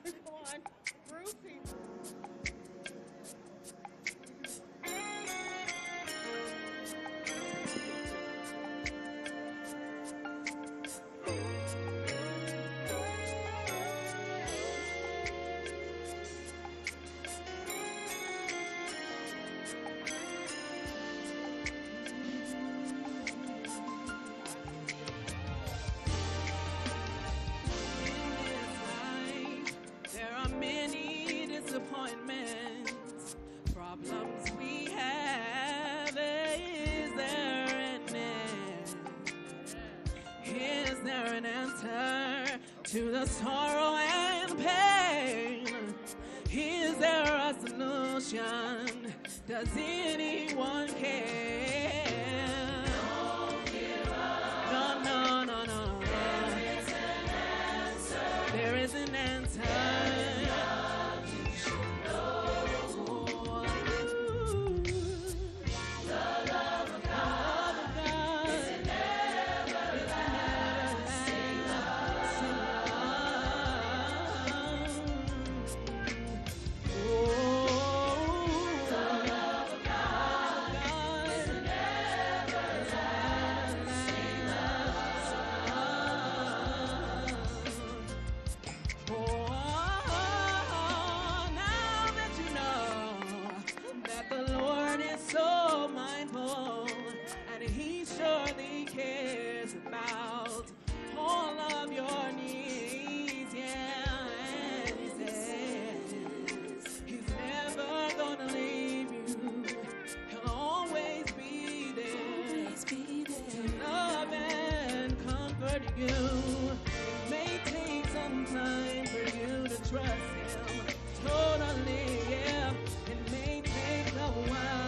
Come on, Ruthie. There are many disappointments, problems we have. Is there an end? Is there an answer to the sorrow and pain? Is there a solution? Does anyone care? No, no, no, no. There is an answer. So mindful, and he surely cares about all of your needs, yeah. And he says he's never gonna leave you. He'll always be there to love and comfort you. It may take some time for you to trust him totally, yeah. It may take a while.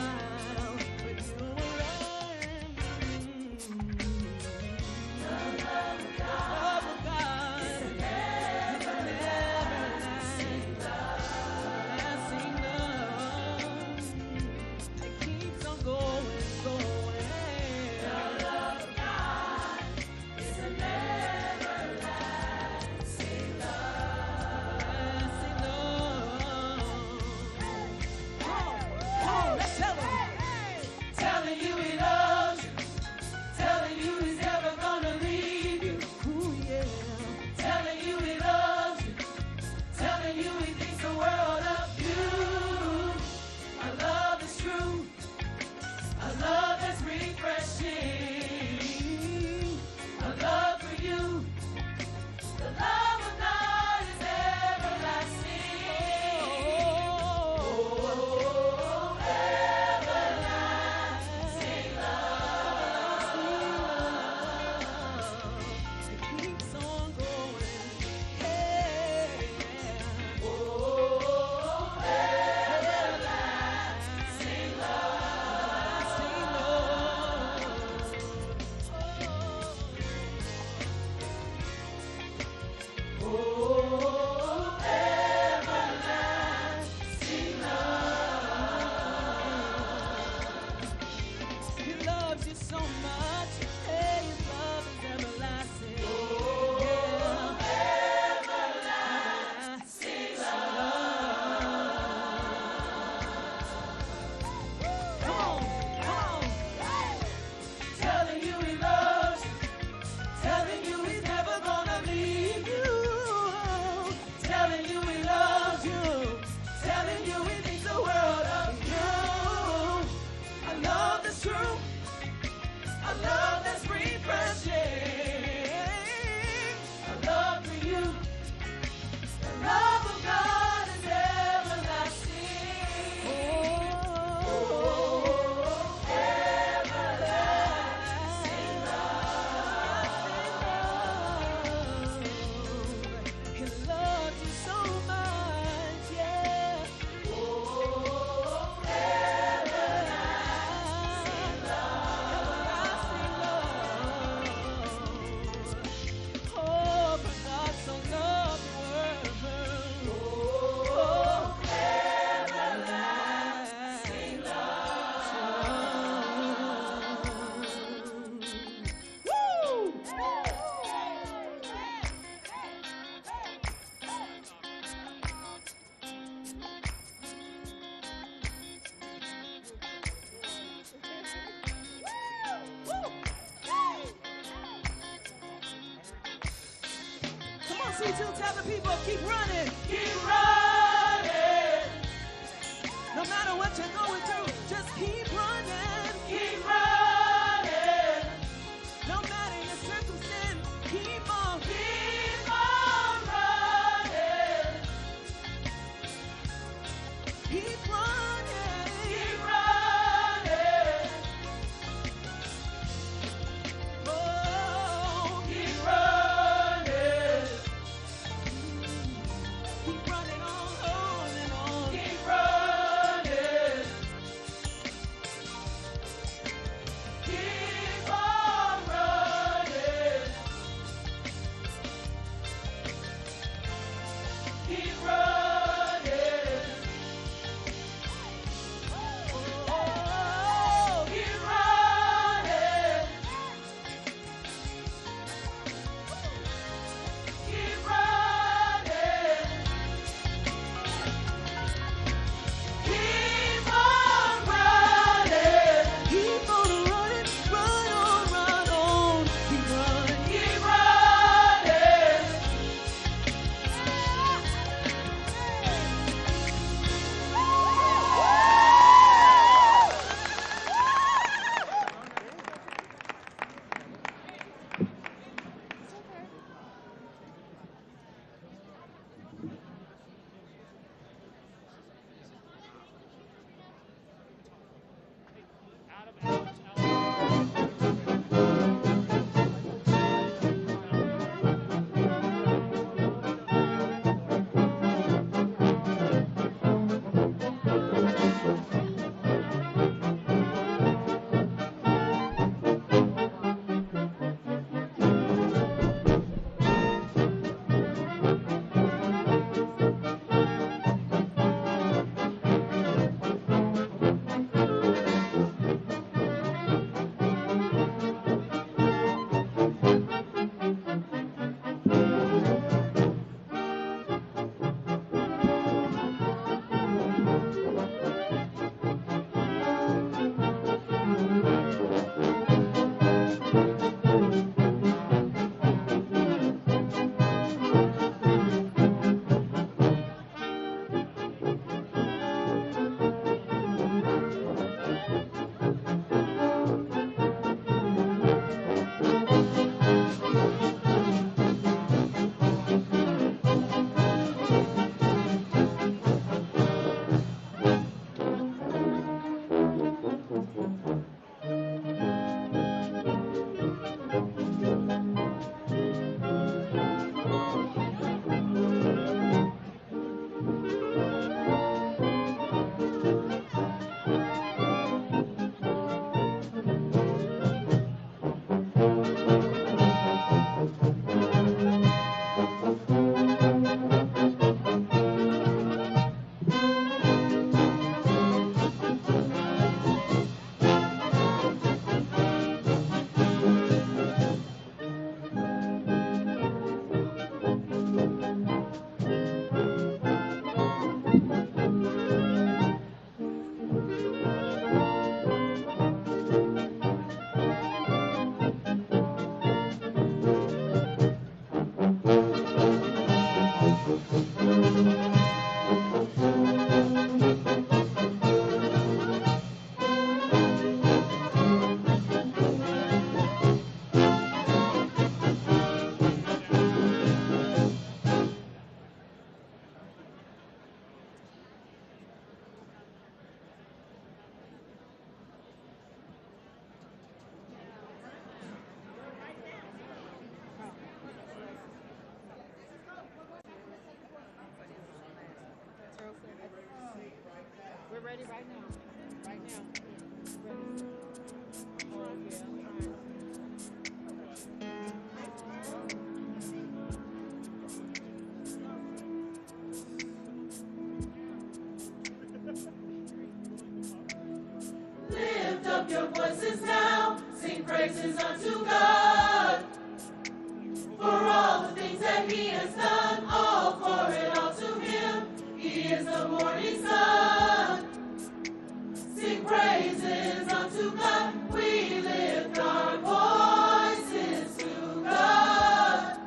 3, 2, tell the people, keep running. Keep running. No matter what you're going through, just keep running. Keep running. No matter your circumstance, keep on. Keep on running. Keep running. Keep running. Oh, Keep running. keep running on and on. Keep running. Keep on running. Keep running. Oh, Keep running. Keep running. Keep on running. keep on running, run on, keep running. Keep running. We're ready right now. Right now. Ready. Oh, yeah, I'm trying. Lift up your voices now, sing praises unto God. For all the things that he has done, all for it all to him. He is the morning sun. Sing praises unto God. We lift our voices to God.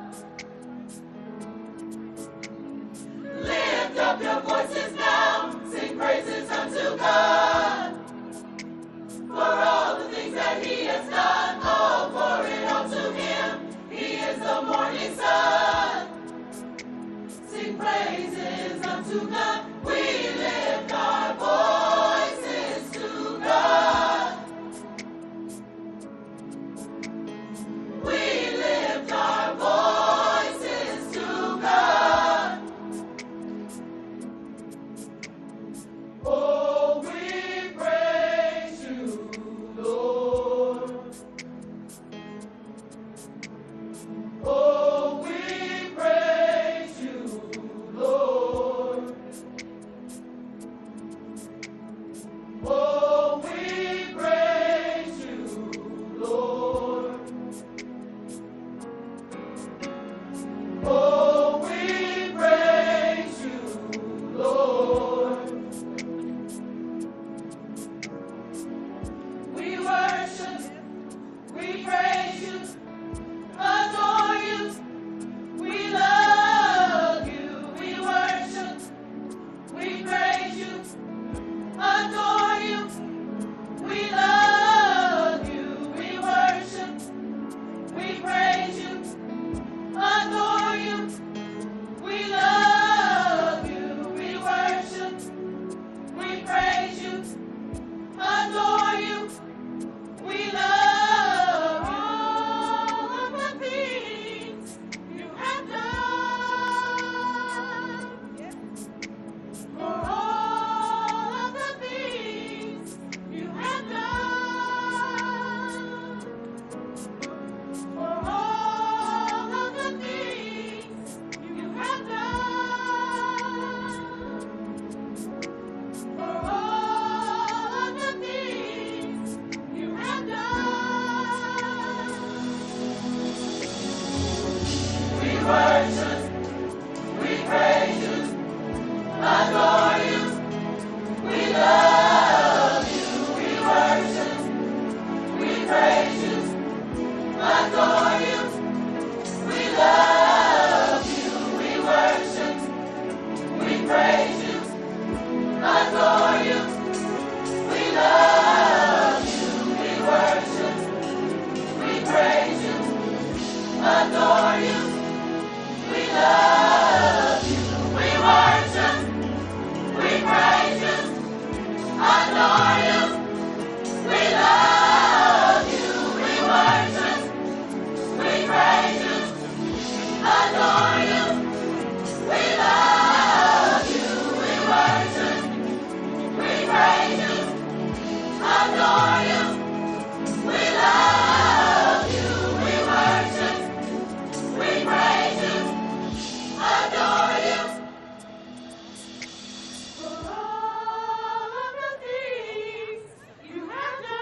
unto God. We lift our voices to God. We lift our voices to God. Oh, we praise you, Lord. Oh, we praise you, Lord. Oh, we praise you, Lord. Oh, we praise you, Lord. We worship, we praise you, adore you, we love you. We worship, we praise you, adore you, we love you. We worship, we praise you, adore you, we love you. We worship, we praise you, adore you, we love all of the things you have done. For all of the things you have done. For all of the things you have done. For all of the things you have done. We worship, we praise you, adore you, we love you. We worship, we praise you, adore you, we love you. We worship, we praise you, adore you, we love you. We worship, we praise you, adore you, we love you. We worship, we praise you, adore you, we love you. We worship, we praise you, adore you, we love you. We worship, we praise you, adore you, we love you. We worship, we praise you, adore you. For all of the things you have done.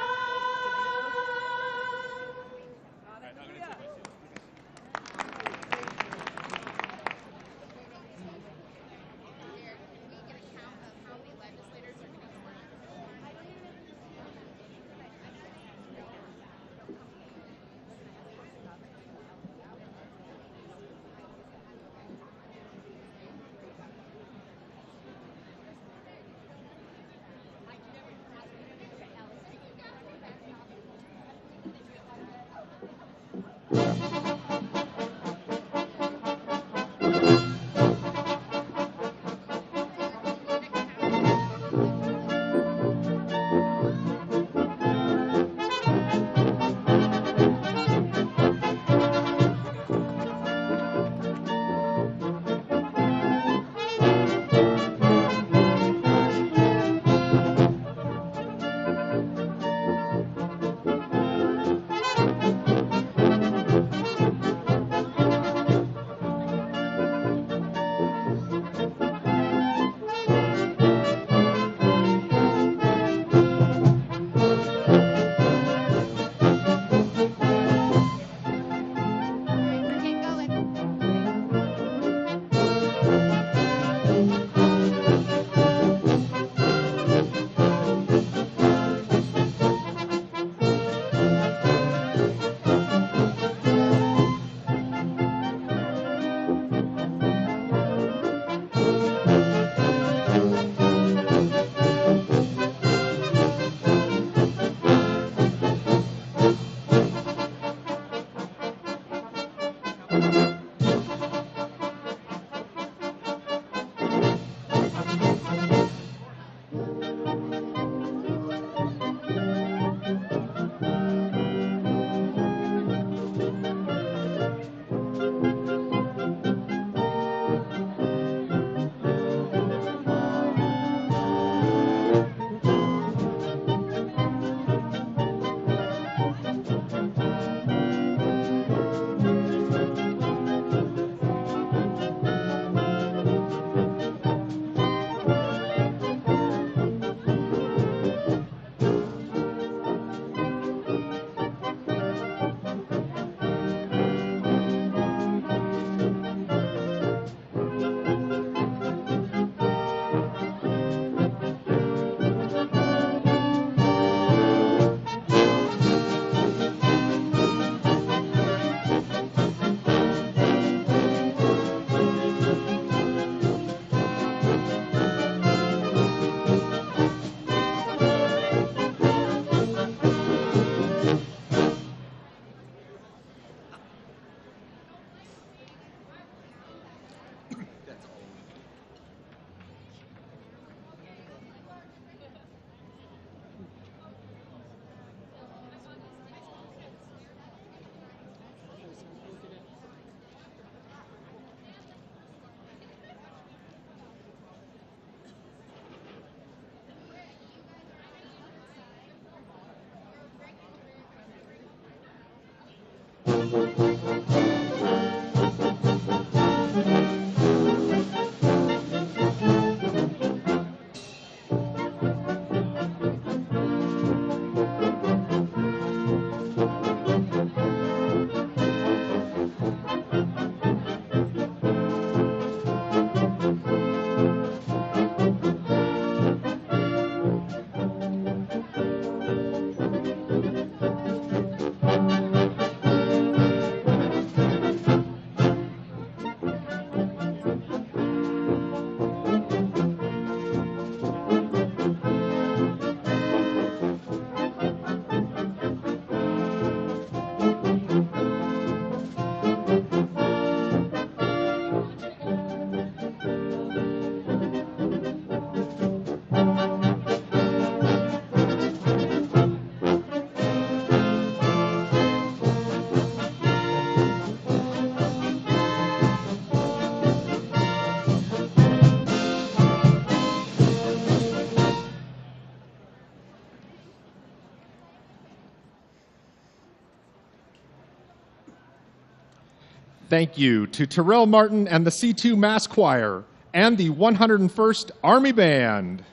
Thank you to Terrell Martin and the C2 Mass Choir and the 101st Army Band.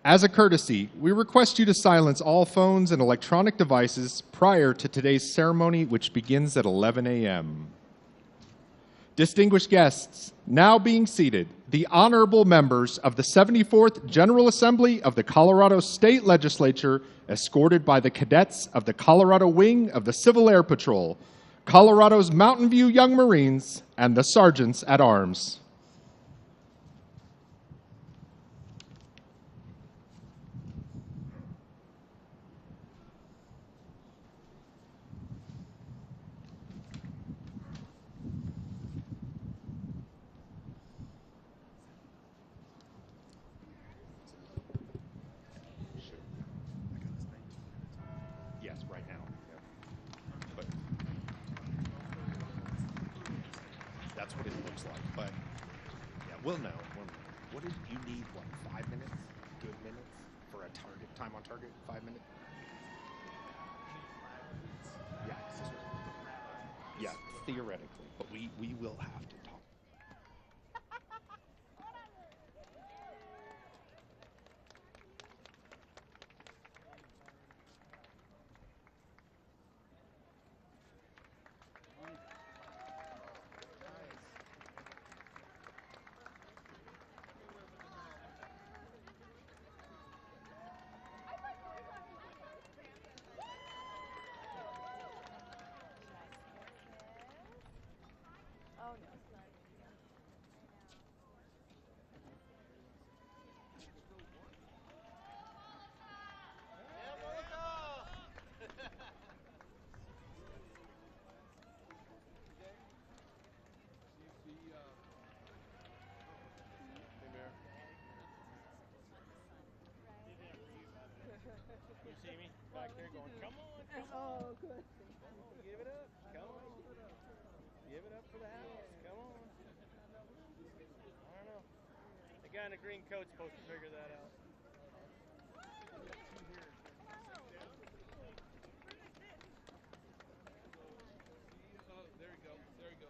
As a courtesy, we request you to silence all phones and electronic devices prior to today's ceremony, which begins at 11 a.m. Distinguished guests, now being seated, the honorable members of the 74th General Assembly of the Colorado State Legislature, escorted by the cadets of the Colorado Wing of the Civil Air Patrol, Colorado's Mountain View Young Marines, and the Sergeants at Arms. Yes, right now. Yeah. But that's what it looks like. But yeah, we'll know. What did you need? What, 5 minutes? Good minutes for a target time on target? 5 minutes? Yeah. Yeah, theoretically, but we will have to talk. You see me back there going, come on, come on. Oh, good. Come on, give it up. Come on. Give it up for the house. Come on. I don't know. The guy in the green coat's supposed to figure that out. There you go. There you go.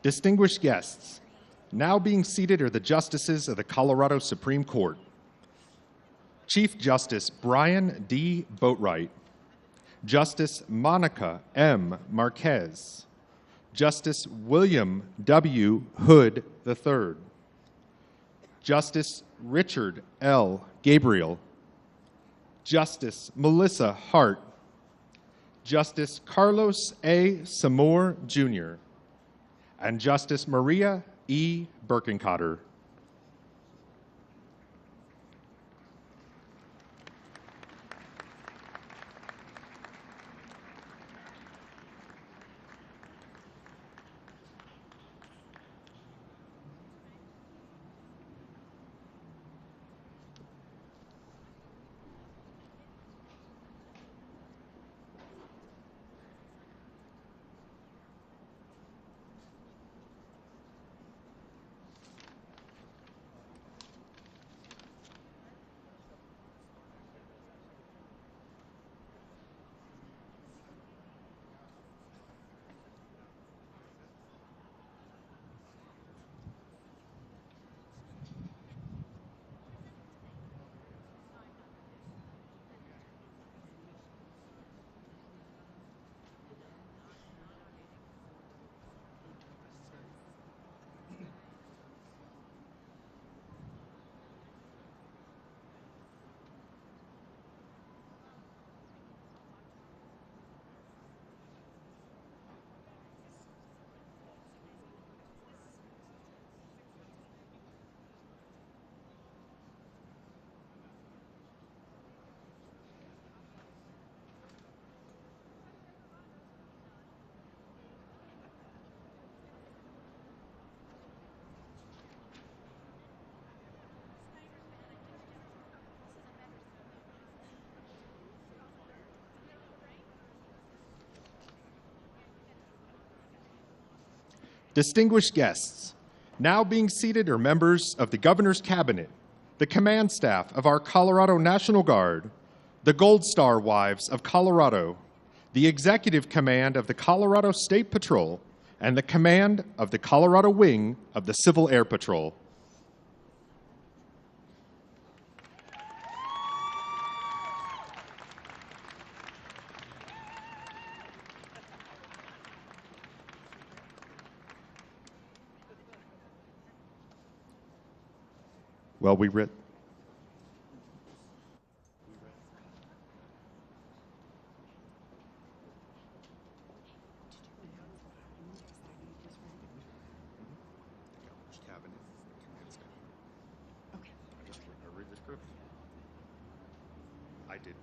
Distinguished guests, now being seated are the justices of the Colorado Supreme Court. Chief Justice Brian D. Boatwright, Justice Monica M. Marquez, Justice William W. Hood III, Justice Richard L. Gabriel, Justice Melissa Hart, Justice Carlos A. Samore Jr., and Justice Maria E. Birkencotter. Distinguished guests, now being seated are members of the Governor's Cabinet, the command staff of our Colorado National Guard, the Gold Star Wives of Colorado, the Executive Command of the Colorado State Patrol, and the Command of the Colorado Wing of the Civil Air Patrol. Well, we read. I did.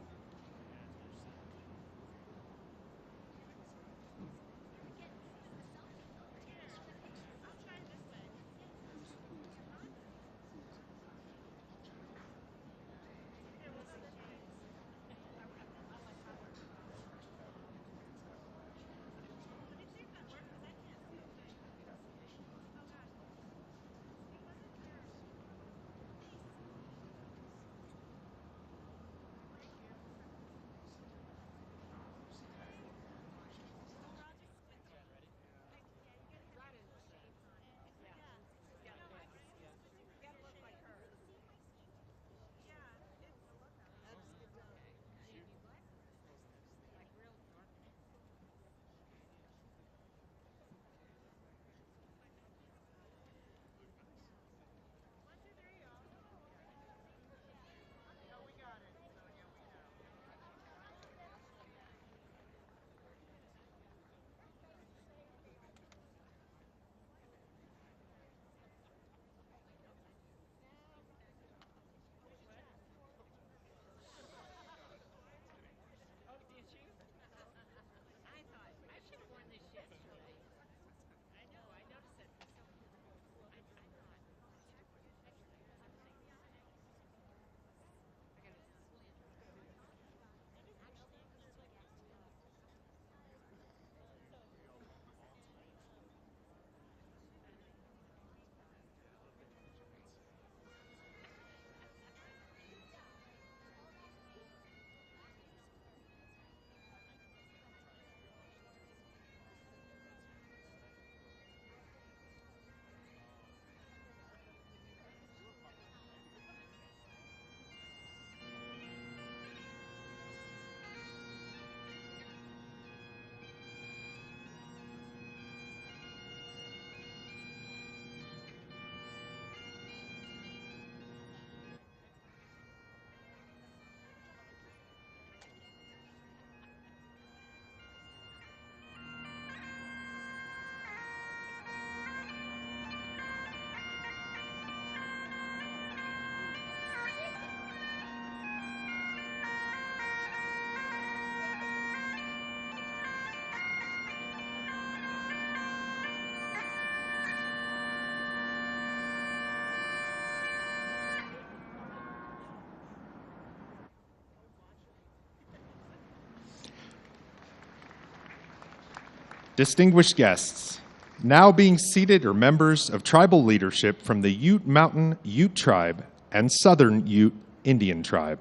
Distinguished guests, now being seated are members of tribal leadership from the Ute Mountain Ute Tribe and Southern Ute Indian Tribe.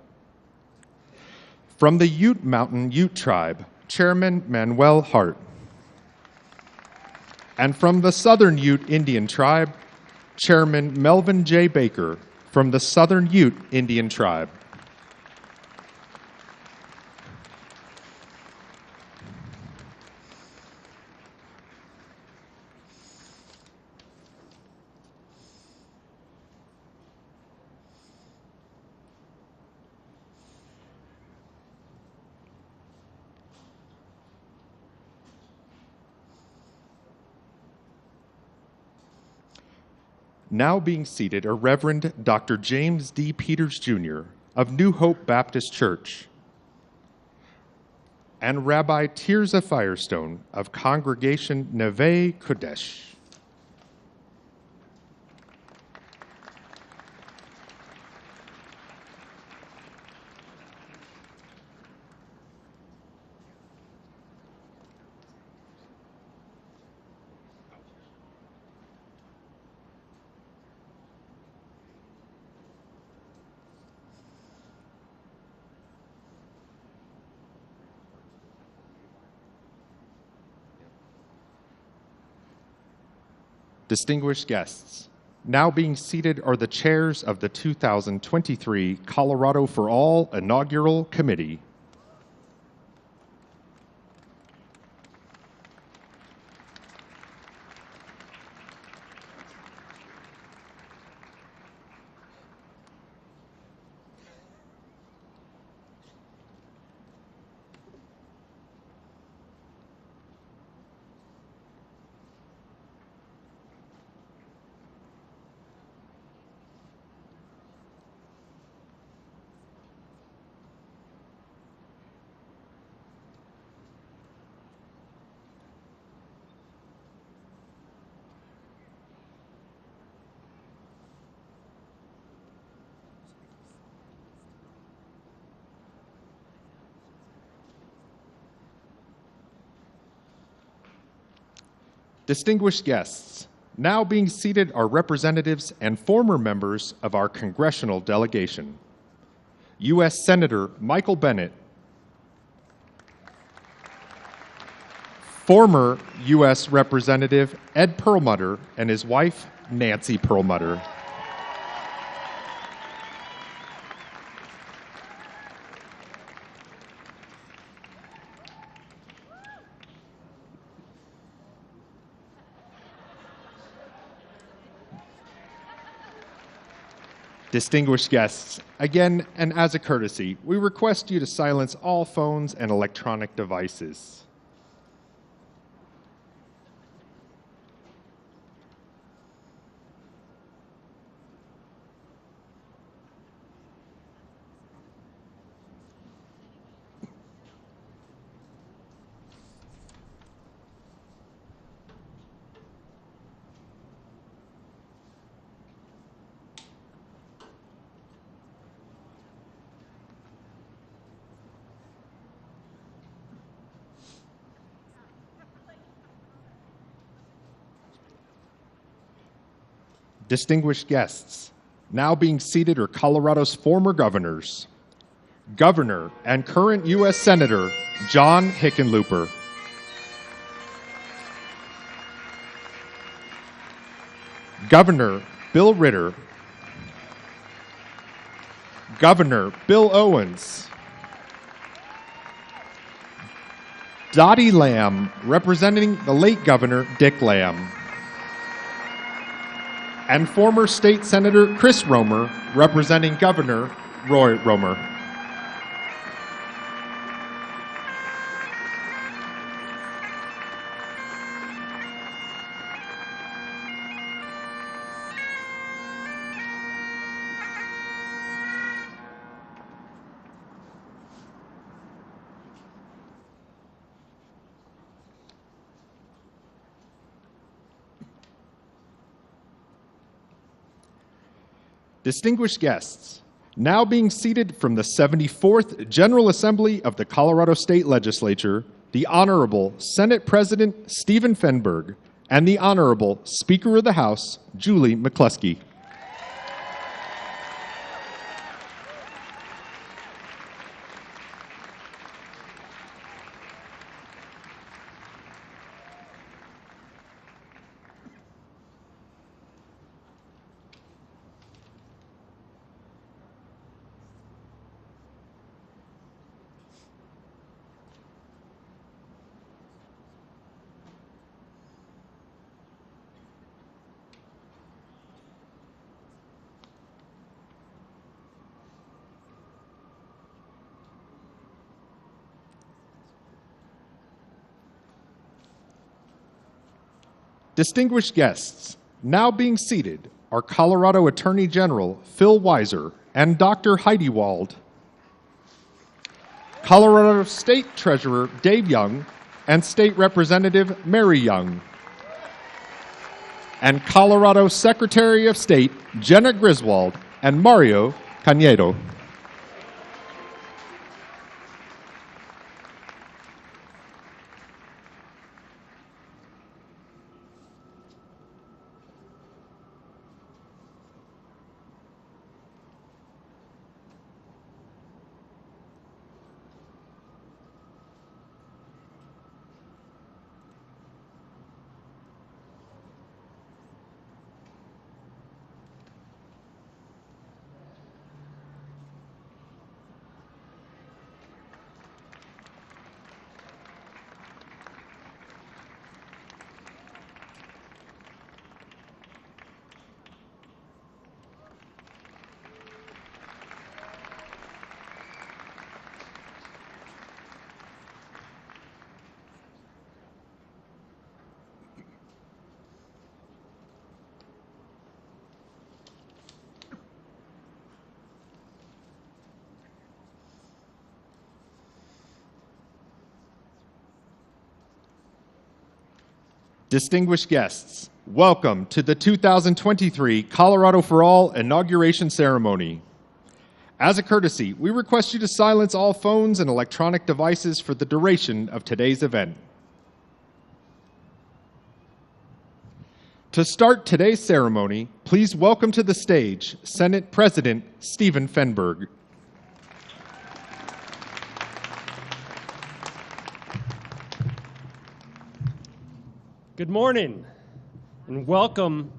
From the Ute Mountain Ute Tribe, Chairman Manuel Hart. And from the Southern Ute Indian Tribe, Chairman Melvin J. Baker from the Southern Ute Indian Tribe. Now being seated are Reverend Dr. James D. Peters, Jr. of New Hope Baptist Church and Rabbi Tirza Firestone of Congregation Neve Kodesh. Distinguished guests, now being seated are the chairs of the 2023 Colorado for All Inaugural Committee. Distinguished guests, now being seated are representatives and former members of our congressional delegation. U.S. Senator Michael Bennet, former U.S. Representative Ed Perlmutter and his wife Nancy Perlmutter, distinguished guests, again and as a courtesy, we request you to silence all phones and electronic devices. Distinguished guests, now being seated are Colorado's former governors. Governor and current U.S. Senator John Hickenlooper. Governor Bill Ritter. Governor Bill Owens. Dottie Lamb, representing the late Governor Dick Lamb. And former State Senator Chris Romer, representing Governor Roy Romer. Distinguished guests, now being seated from the 74th General Assembly of the Colorado State Legislature, the Honorable Senate President Stephen Fenberg, and the Honorable Speaker of the House, Julie McCluskey. Distinguished guests, now being seated are Colorado Attorney General Phil Weiser and Dr. Heidi Wald, Colorado State Treasurer Dave Young and State Representative Mary Young, and Colorado Secretary of State Jenna Griswold and Mario Cañedo. Distinguished guests, welcome to the 2023 Colorado for All inauguration ceremony. As a courtesy, we request you to silence all phones and electronic devices for the duration of today's event. To start today's ceremony, please welcome to the stage Senate President Stephen Fenberg. Good morning, and welcome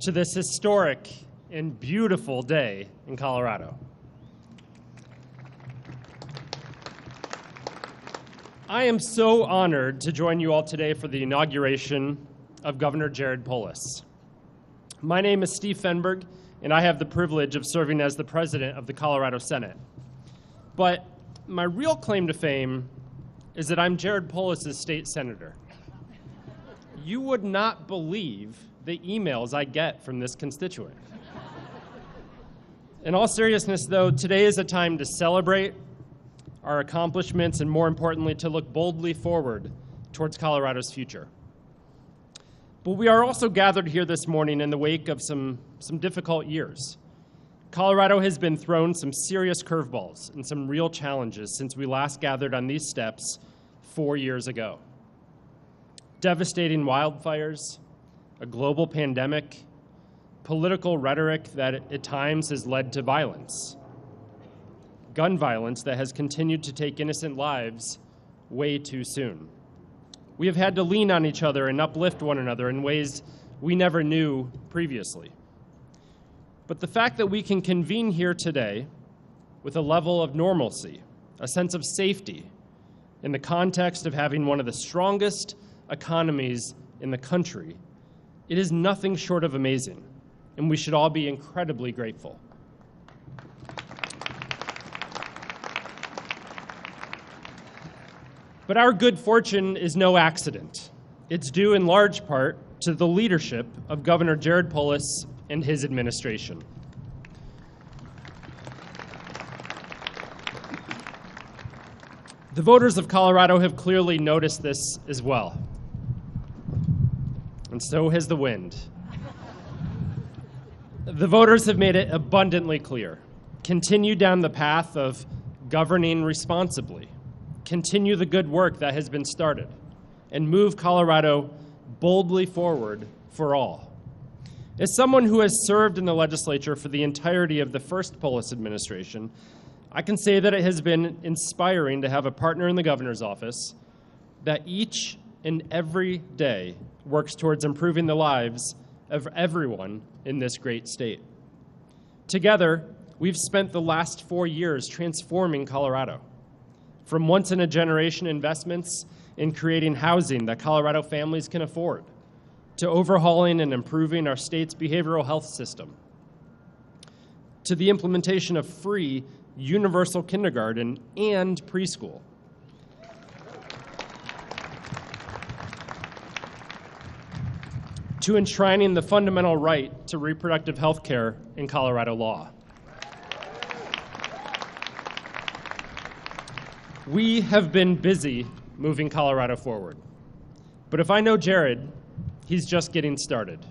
to this historic and beautiful day in Colorado. I am so honored to join you all today for the inauguration of Governor Jared Polis. My name is Steve Fenberg, and I have the privilege of serving as the president of the Colorado Senate. But my real claim to fame is that I'm Jared Polis's state senator. You would not believe the emails I get from this constituent. In all seriousness, though, today is a time to celebrate our accomplishments and, more importantly, to look boldly forward towards Colorado's future. But we are also gathered here this morning in the wake of some difficult years. Colorado has been thrown some serious curveballs and some real challenges since we last gathered on these steps 4 years ago. Devastating wildfires, a global pandemic, political rhetoric that at times has led to violence, gun violence that has continued to take innocent lives way too soon. We have had to lean on each other and uplift one another in ways we never knew previously. But the fact that we can convene here today with a level of normalcy, a sense of safety, in the context of having one of the strongest economies in the country, it is nothing short of amazing, and we should all be incredibly grateful. But our good fortune is no accident. It's due in large part to the leadership of Governor Jared Polis and his administration. The voters of Colorado have clearly noticed this as well. And so has the wind. The voters have made it abundantly clear. Continue down the path of governing responsibly, continue the good work that has been started, and move Colorado boldly forward for all. As someone who has served in the legislature for the entirety of the first Polis administration, I can say that it has been inspiring to have a partner in the governor's office that each and every day works towards improving the lives of everyone in this great state. Together, we've spent the last 4 years transforming Colorado, from once-in-a-generation investments in creating housing that Colorado families can afford, to overhauling and improving our state's behavioral health system, to the implementation of free universal kindergarten and preschool, to enshrining the fundamental right to reproductive health care in Colorado law. We have been busy moving Colorado forward. But if I know Jared, he's just getting started.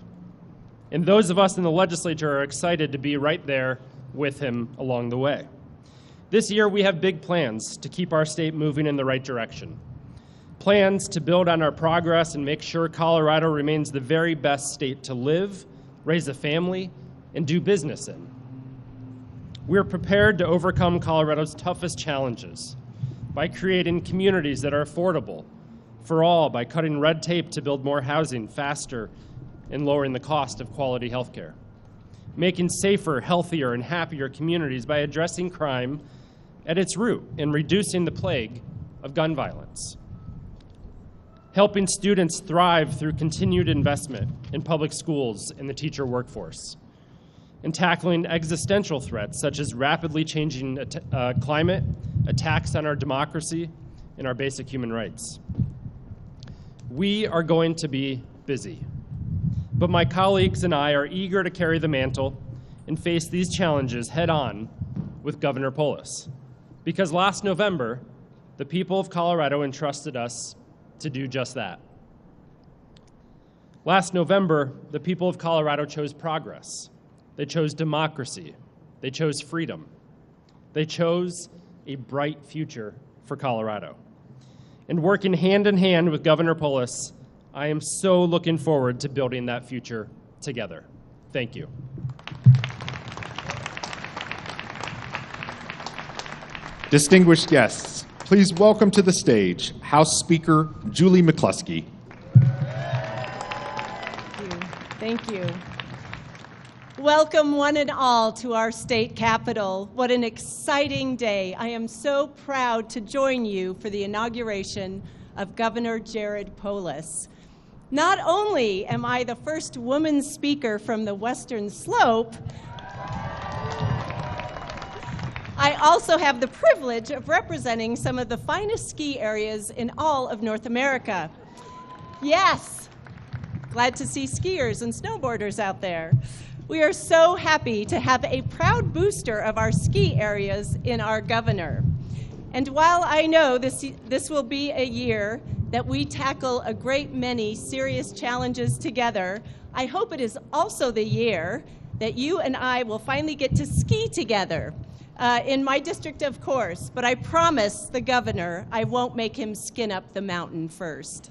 And those of us in the legislature are excited to be right there with him along the way. This year, we have big plans to keep our state moving in the right direction. Plans to build on our progress and make sure Colorado remains the very best state to live, raise a family, and do business in. We're prepared to overcome Colorado's toughest challenges by creating communities that are affordable for all, by cutting red tape to build more housing faster and lowering the cost of quality health care, making safer, healthier, and happier communities by addressing crime at its root and reducing the plague of gun violence, helping students thrive through continued investment in public schools and the teacher workforce, and tackling existential threats such as rapidly changing climate, attacks on our democracy, and our basic human rights. We are going to be busy, but my colleagues and I are eager to carry the mantle and face these challenges head on with Governor Polis, because last November, the people of Colorado entrusted us to do just that. Last November, the people of Colorado chose progress. They chose democracy. They chose freedom. They chose a bright future for Colorado. And working hand in hand with Governor Polis, I am so looking forward to building that future together. Thank you. Distinguished guests, please welcome to the stage House Speaker Julie McCluskey. Thank you. Welcome, one and all, to our state capitol. What an exciting day. I am so proud to join you for the inauguration of Governor Jared Polis. Not only am I the first woman speaker from the Western Slope, I also have the privilege of representing some of the finest ski areas in all of North America. Yes, glad to see skiers and snowboarders out there. We are so happy to have a proud booster of our ski areas in our governor. And while I know this will be a year that we tackle a great many serious challenges together, I hope it is also the year that you and I will finally get to ski together. In my district, of course, but I promise the governor I won't make him skin up the mountain first.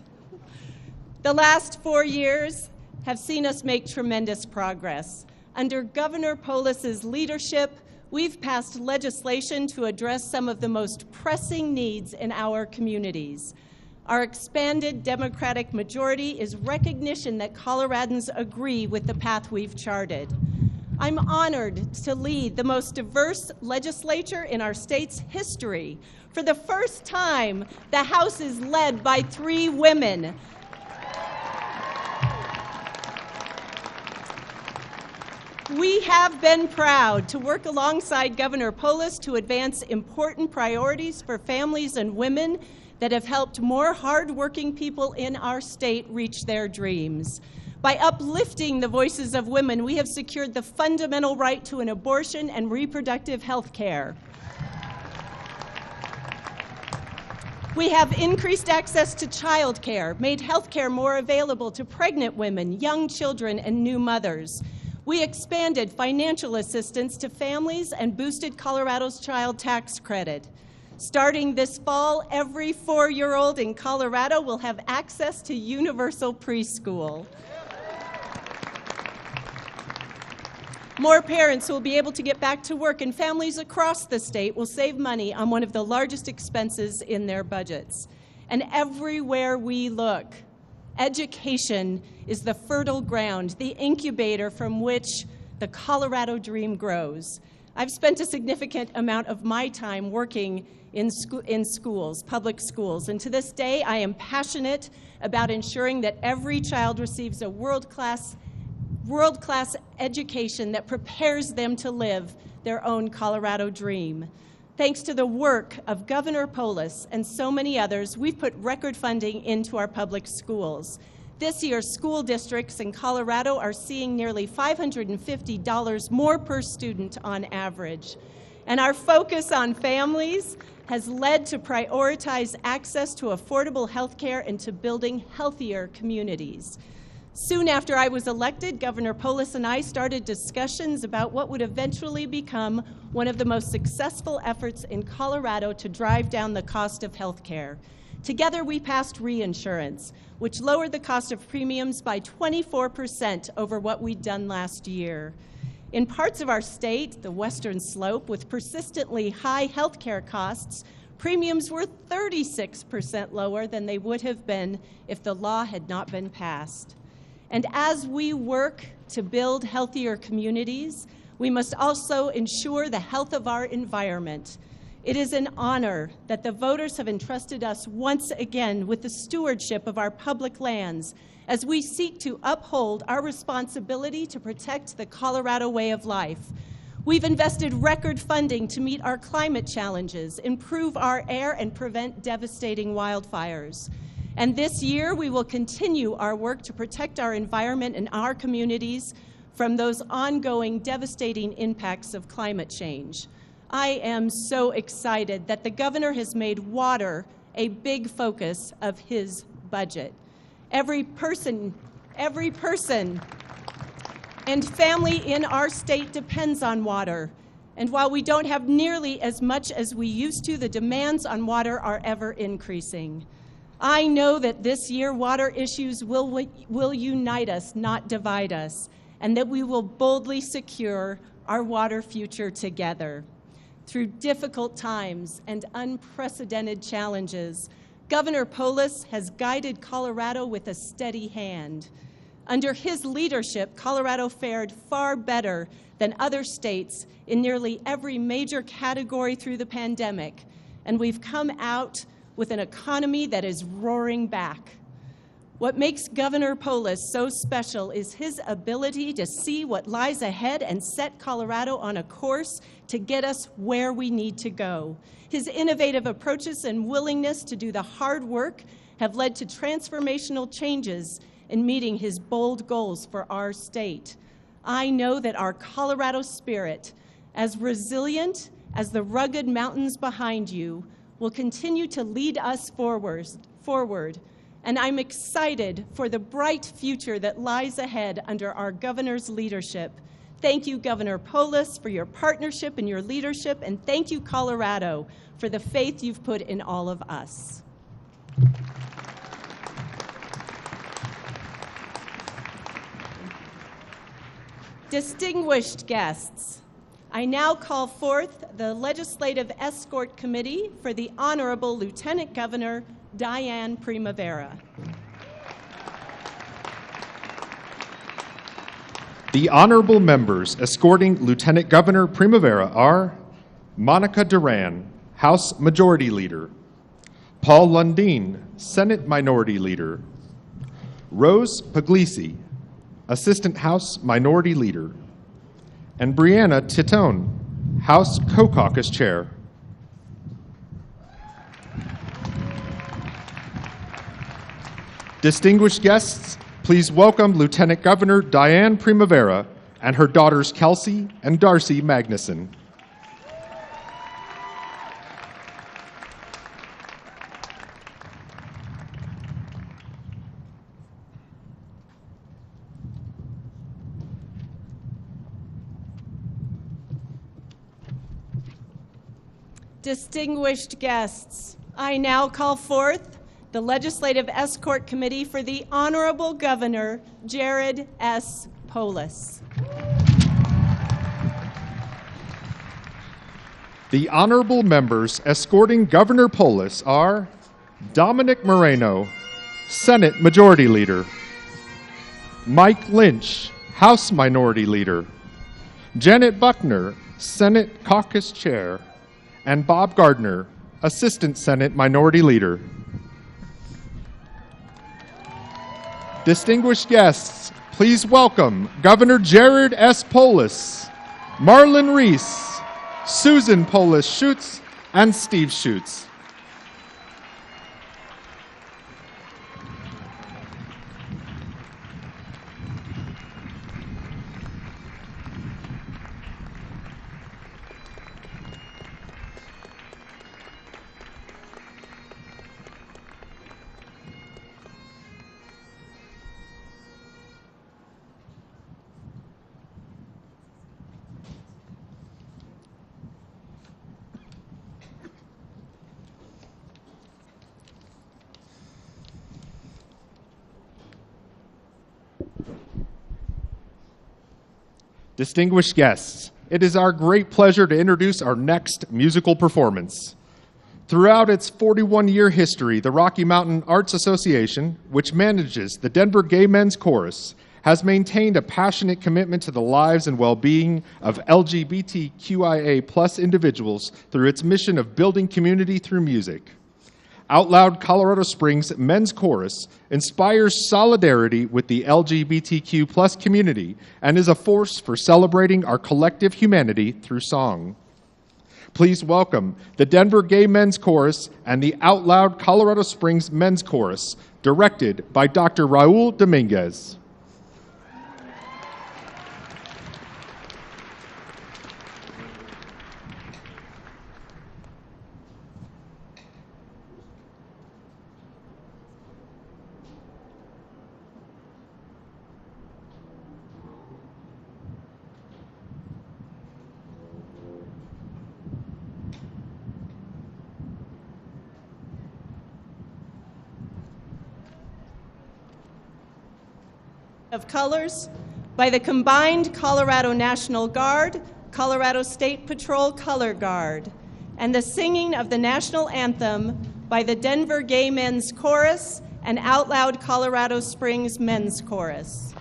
The last 4 years have seen us make tremendous progress. Under Governor Polis's leadership, we've passed legislation to address some of the most pressing needs in our communities. Our expanded Democratic majority is recognition that Coloradans agree with the path we've charted. I'm honored to lead the most diverse legislature in our state's history. For the first time, the House is led by 3 women. We have been proud to work alongside Governor Polis to advance important priorities for families and women that have helped more hardworking people in our state reach their dreams. By uplifting the voices of women, we have secured the fundamental right to an abortion and reproductive health care. We have increased access to child care, made health care more available to pregnant women, young children, and new mothers. We expanded financial assistance to families and boosted Colorado's child tax credit. Starting this fall, every 4-year-old in Colorado will have access to universal preschool. More parents will be able to get back to work, and families across the state will save money on one of the largest expenses in their budgets. And everywhere we look, education is the fertile ground, the incubator from which the Colorado dream grows. I've spent a significant amount of my time working in schools, public schools, and to this day I am passionate about ensuring that every child receives a world-class education that prepares them to live their own Colorado dream. Thanks to the work of Governor Polis and so many others, we've put record funding into our public schools. This year, school districts in Colorado are seeing nearly $550 more per student on average. And our focus on families has led to prioritize access to affordable health care and to building healthier communities. Soon after I was elected, Governor Polis and I started discussions about what would eventually become one of the most successful efforts in Colorado to drive down the cost of health care. Together, we passed reinsurance, which lowered the cost of premiums by 24% over what we'd done last year. In parts of our state, the Western Slope, with persistently high health care costs, premiums were 36% lower than they would have been if the law had not been passed. And as we work to build healthier communities, we must also ensure the health of our environment. It is an honor that the voters have entrusted us once again with the stewardship of our public lands as we seek to uphold our responsibility to protect the Colorado way of life. We've invested record funding to meet our climate challenges, improve our air, and prevent devastating wildfires. And this year, we will continue our work to protect our environment and our communities from those ongoing devastating impacts of climate change. I am so excited that the governor has made water a big focus of his budget. Every person and family in our state depends on water. And while we don't have nearly as much as we used to, the demands on water are ever increasing. I know that this year water issues will unite us, not divide us, and that we will boldly secure our water future together. Through difficult times and unprecedented challenges, Governor Polis has guided Colorado with a steady hand. Under his leadership, Colorado fared far better than other states in nearly every major category through the pandemic, and we've come out with an economy that is roaring back. What makes Governor Polis so special is his ability to see what lies ahead and set Colorado on a course to get us where we need to go. His innovative approaches and willingness to do the hard work have led to transformational changes in meeting his bold goals for our state. I know that our Colorado spirit, as resilient as the rugged mountains behind you, will continue to lead us forward. And I'm excited for the bright future that lies ahead under our governor's leadership. Thank you, Governor Polis, for your partnership and your leadership, and thank you, Colorado, for the faith you've put in all of us. Distinguished guests, I now call forth the Legislative Escort Committee for the Honorable Lieutenant Governor Dianne Primavera. The honorable members escorting Lieutenant Governor Primavera are Monica Duran, House Majority Leader, Paul Lundeen, Senate Minority Leader, Rose Puglisi, Assistant House Minority Leader, and Brianna Titone, House Co-Caucus Chair. Distinguished guests, please welcome Lieutenant Governor Dianne Primavera and her daughters Kelsey and Darcy Magnuson. Distinguished guests, I now call forth the Legislative Escort Committee for the Honorable Governor, Jared S. Polis. The honorable members escorting Governor Polis are Dominic Moreno, Senate Majority Leader; Mike Lynch, House Minority Leader; Janet Buckner, Senate Caucus Chair; and Bob Gardner, Assistant Senate Minority Leader. Distinguished guests, please welcome Governor Jared S. Polis, Marlon Reese, Susan Polis Schutz, and Steve Schutz. Distinguished guests, it is our great pleasure to introduce our next musical performance. Throughout its 41-year history, the Rocky Mountain Arts Association, which manages the Denver Gay Men's Chorus, has maintained a passionate commitment to the lives and well-being of LGBTQIA+ individuals through its mission of building community through music. Out Loud Colorado Springs Men's Chorus inspires solidarity with the LGBTQ+ community and is a force for celebrating our collective humanity through song. Please welcome the Denver Gay Men's Chorus and the Out Loud Colorado Springs Men's Chorus, directed by Dr. Raul Dominguez. Of colors by the combined Colorado National Guard, Colorado State Patrol Color Guard, and the singing of the national anthem by the Denver Gay Men's Chorus and Out Loud Colorado Springs Men's Chorus.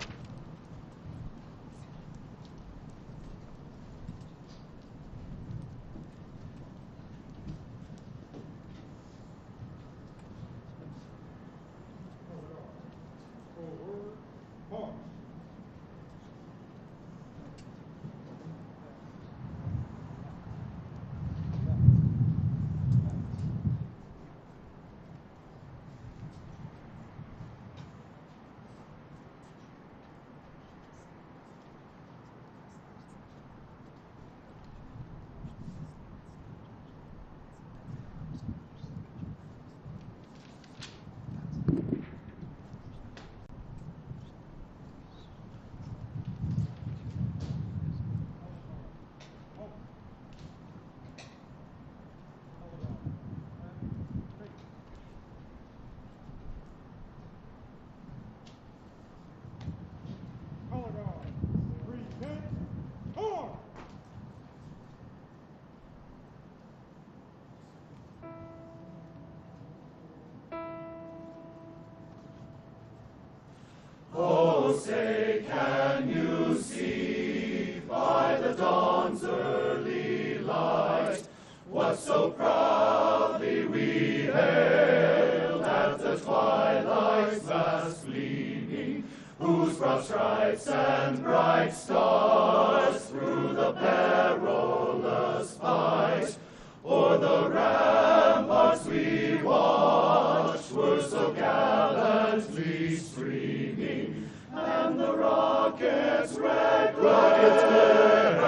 Oh, say, can you see by the dawn's early light what so proudly we hailed at the twilight's vast gleaming, whose broad stripes and bright stars through the perilous fight o'er the ramparts we watched were so gallantly streaming, and the rockets' red glare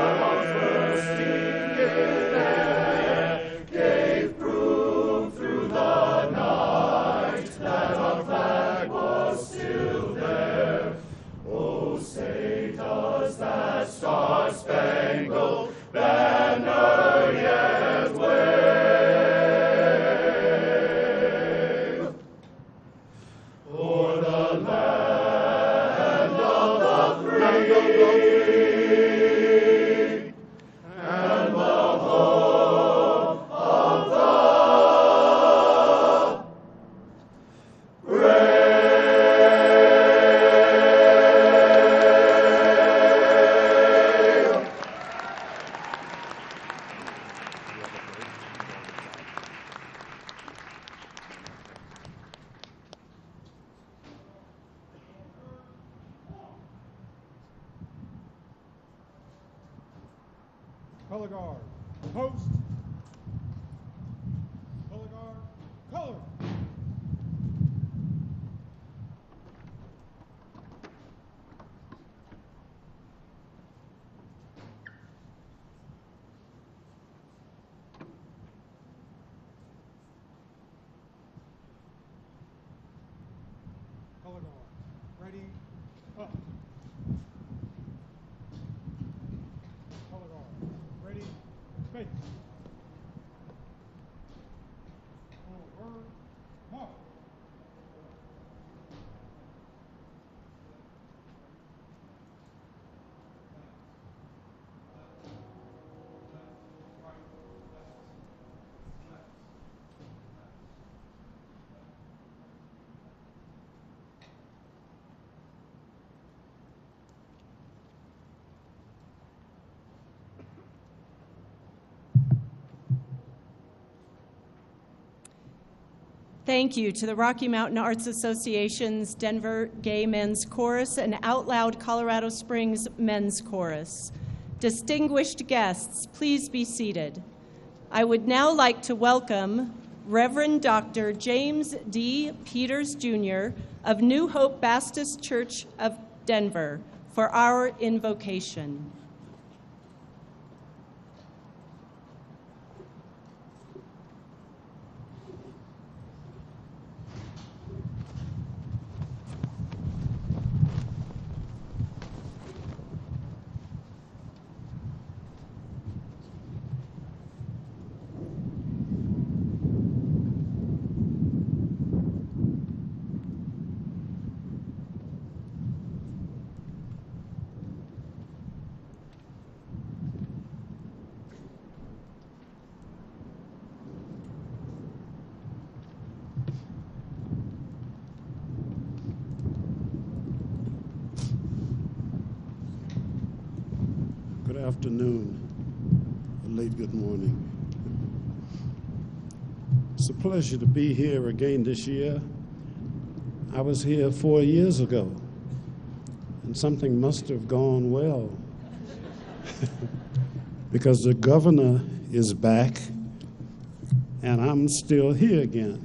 bursting in air gave proof through the night that our flag was still there. Oh, say, does that star-spangled banner yet wave? Color guard, post. Color guard, color. Color guard, ready, up. Color guard, ready, face. Forward, mark. Thank you to the Rocky Mountain Arts Association's Denver Gay Men's Chorus and Out Loud Colorado Springs Men's Chorus. Distinguished guests, please be seated. I would now like to welcome Reverend Dr. James D. Peters, Jr. of New Hope Baptist Church of Denver for our invocation. Good afternoon, or late good morning. It's a pleasure to be here again this year. I was here 4 years ago, and something must have gone well because the governor is back, and I'm still here again.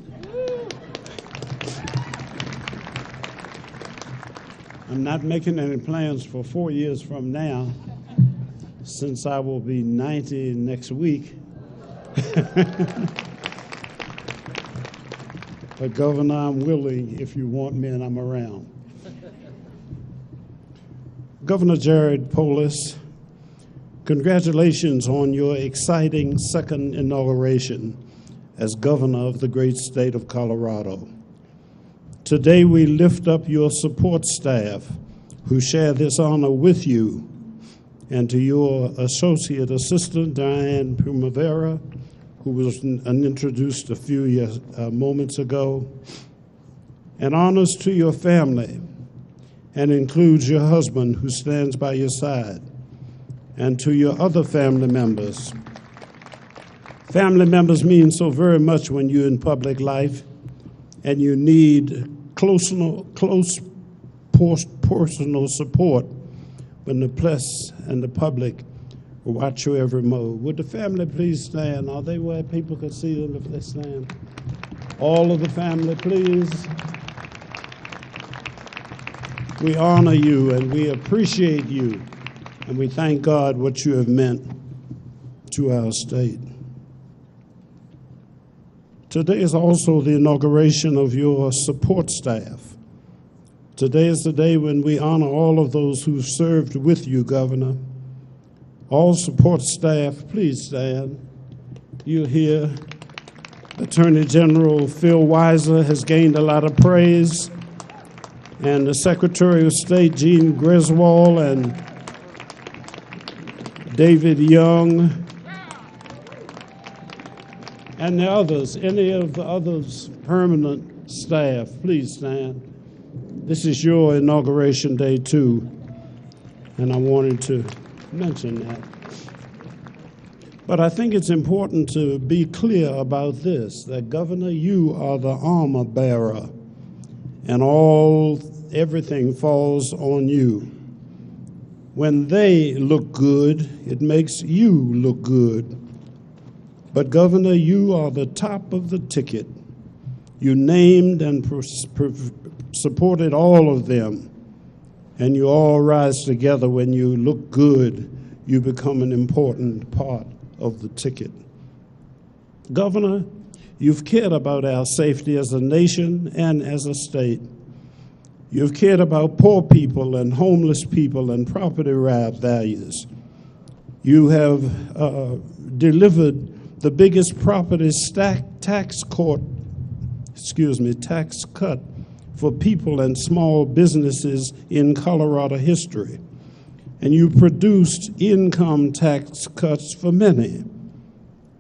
I'm not making any plans for 4 years from now, since I will be 90 next week. But Governor, I'm willing if you want me and I'm around. Governor Jared Polis, congratulations on your exciting second inauguration as governor of the great state of Colorado. Today we lift up your support staff who share this honor with you, and to your associate assistant, Dianne Primavera, who was introduced a few moments ago, and honors to your family, and includes your husband who stands by your side, and to your other family members. Family members mean so very much when you're in public life, and you need close personal support when the press and the public watch your every move. Would the family please stand? Are they where people can see them if they stand? All of the family, please. We honor you and we appreciate you, and we thank God what you have meant to our state. Today is also the inauguration of your support staff. Today is the day when we honor all of those who served with you, Governor. All support staff, please stand. You're here. Attorney General Phil Weiser has gained a lot of praise and the Secretary of State, Jean Griswold, and David Young, and the others, any of the others' permanent staff, please stand. This is your inauguration day too, and I wanted to mention that. But I think it's important to be clear about this, that Governor, you are the armor bearer, and everything falls on you. When they look good, it makes you look good. But Governor, you are the top of the ticket. You named and supported all of them, and you all rise together. When you look good, you become an important part of the ticket. Governor, you've cared about our safety as a nation and as a state. You've cared about poor people and homeless people and property values. You have delivered the biggest property tax cut for people and small businesses in Colorado history. And you produced income tax cuts for many.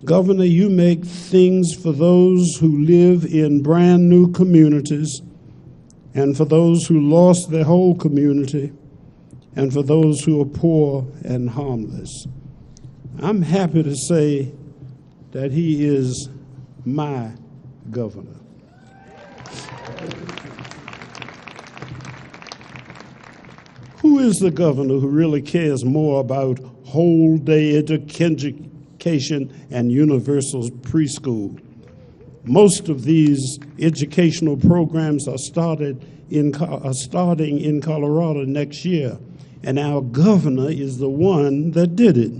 Governor, you make things for those who live in brand new communities, and for those who lost their whole community, and for those who are poor and harmless. I'm happy to say that he is my governor. Who is the governor who really cares more about whole day education and universal preschool? Most of these educational programs are starting in Colorado next year, and our governor is the one that did it.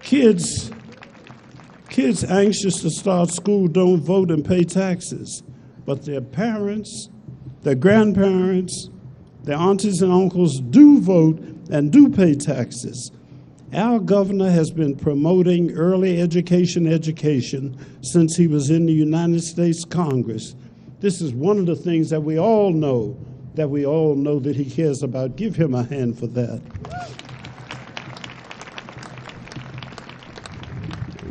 Kids anxious to start school don't vote and pay taxes, but their parents, their grandparents, their aunties and uncles do vote and do pay taxes. Our governor has been promoting early education since he was in the United States Congress. This is one of the things that we all know that he cares about. Give him a hand for that.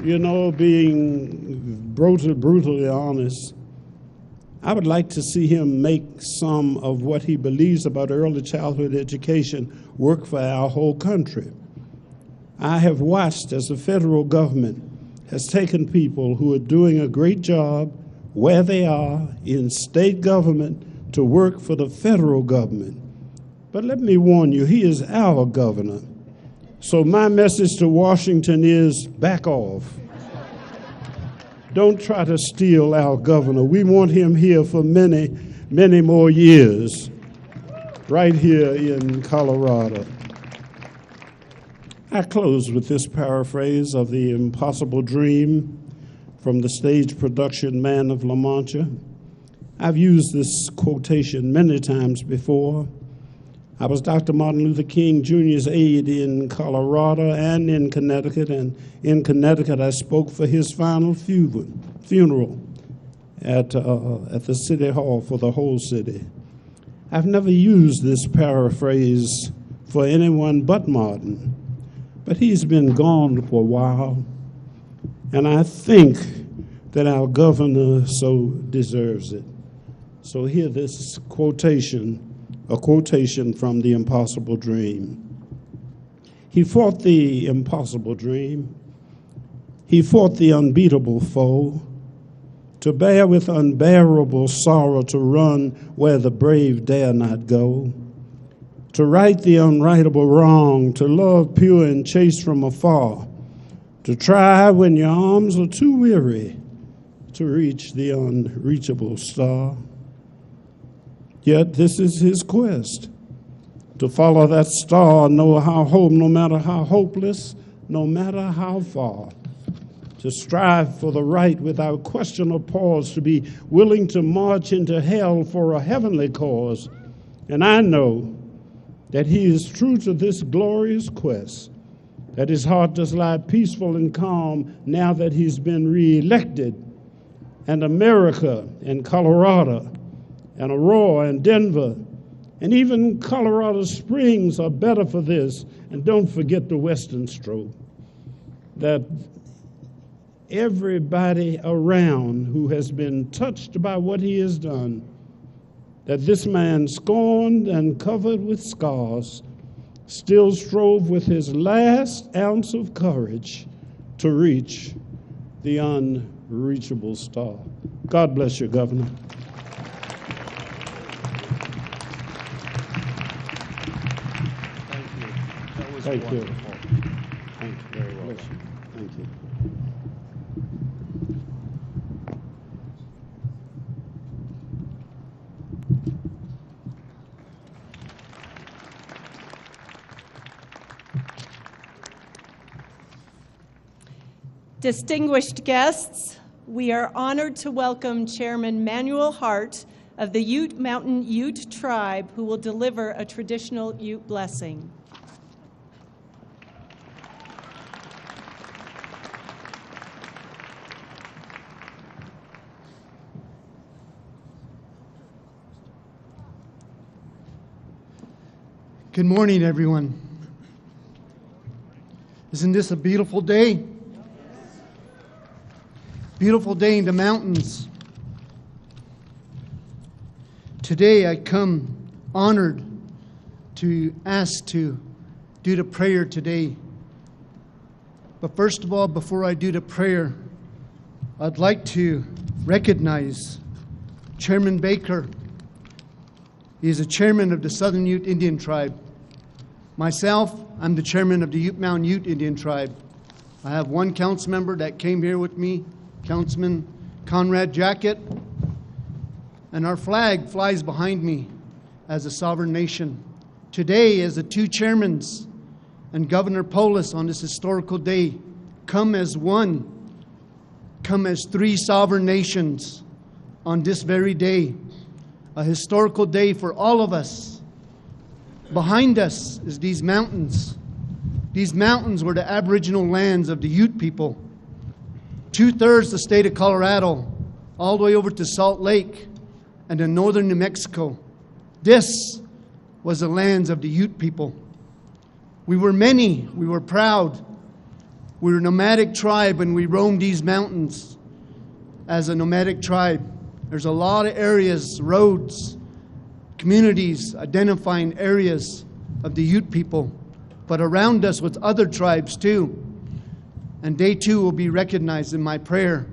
You know, being brutally honest, I would like to see him make some of what he believes about early childhood education work for our whole country. I have watched as the federal government has taken people who are doing a great job where they are in state government to work for the federal government. But let me warn you, he is our governor. So my message to Washington is back off. Don't try to steal our governor. We want him here for many, many more years, right here in Colorado. I close with this paraphrase of The Impossible Dream from the stage production Man of La Mancha. I've used this quotation many times before. I was Dr. Martin Luther King Jr.'s aide in Colorado and in Connecticut, and in Connecticut I spoke for his final funeral at the City Hall for the whole city. I've never used this paraphrase for anyone but Martin, but he's been gone for a while, and I think that our governor so deserves it. So hear this quotation, a quotation from The Impossible Dream. He fought the impossible dream. He fought the unbeatable foe, to bear with unbearable sorrow, to run where the brave dare not go, to right the unrightable wrong, to love pure and chaste from afar, to try when your arms are too weary to reach the unreachable star. Yet this is his quest, to follow that star, no matter how hopeless, no matter how far, to strive for the right without question or pause, to be willing to march into hell for a heavenly cause. And I know that he is true to this glorious quest, that his heart does lie peaceful and calm now that he's been reelected, and America and Colorado and Aurora and Denver and even Colorado Springs are better for this. And don't forget the Western Stroke, that everybody around who has been touched by what he has done, that this man, scorned and covered with scars, still strove with his last ounce of courage to reach the unreachable star. God bless you, Governor. Thank you. That was Thank you. wonderful. Thank you very much. Thank you. Distinguished guests, we are honored to welcome Chairman Manuel Hart of the Ute Mountain Ute Tribe, who will deliver a traditional Ute blessing. Good morning, everyone. Isn't this a beautiful day? Beautiful day in the mountains. Today I come honored to ask to do the prayer today. But first of all, before I do the prayer, I'd like to recognize Chairman Baker. He is the chairman of the Southern Ute Indian Tribe. Myself, I'm the chairman of the Ute Mountain Ute Indian Tribe. I have one council member that came here with me, Councilman Conrad Jacket, and our flag flies behind me as a sovereign nation. Today, as the two chairmans and Governor Polis on this historical day, come as one, come as three sovereign nations on this very day, a historical day for all of us. Behind us is these mountains. These mountains were the Aboriginal lands of the Ute people. 2/3 the state of Colorado, all the way over to Salt Lake and in northern New Mexico. This was the lands of the Ute people. We were many, we were proud. We were a nomadic tribe and we roamed these mountains as a nomadic tribe. There's a lot of areas, roads, communities identifying areas of the Ute people, but around us with other tribes too. And they too will be recognized in my prayer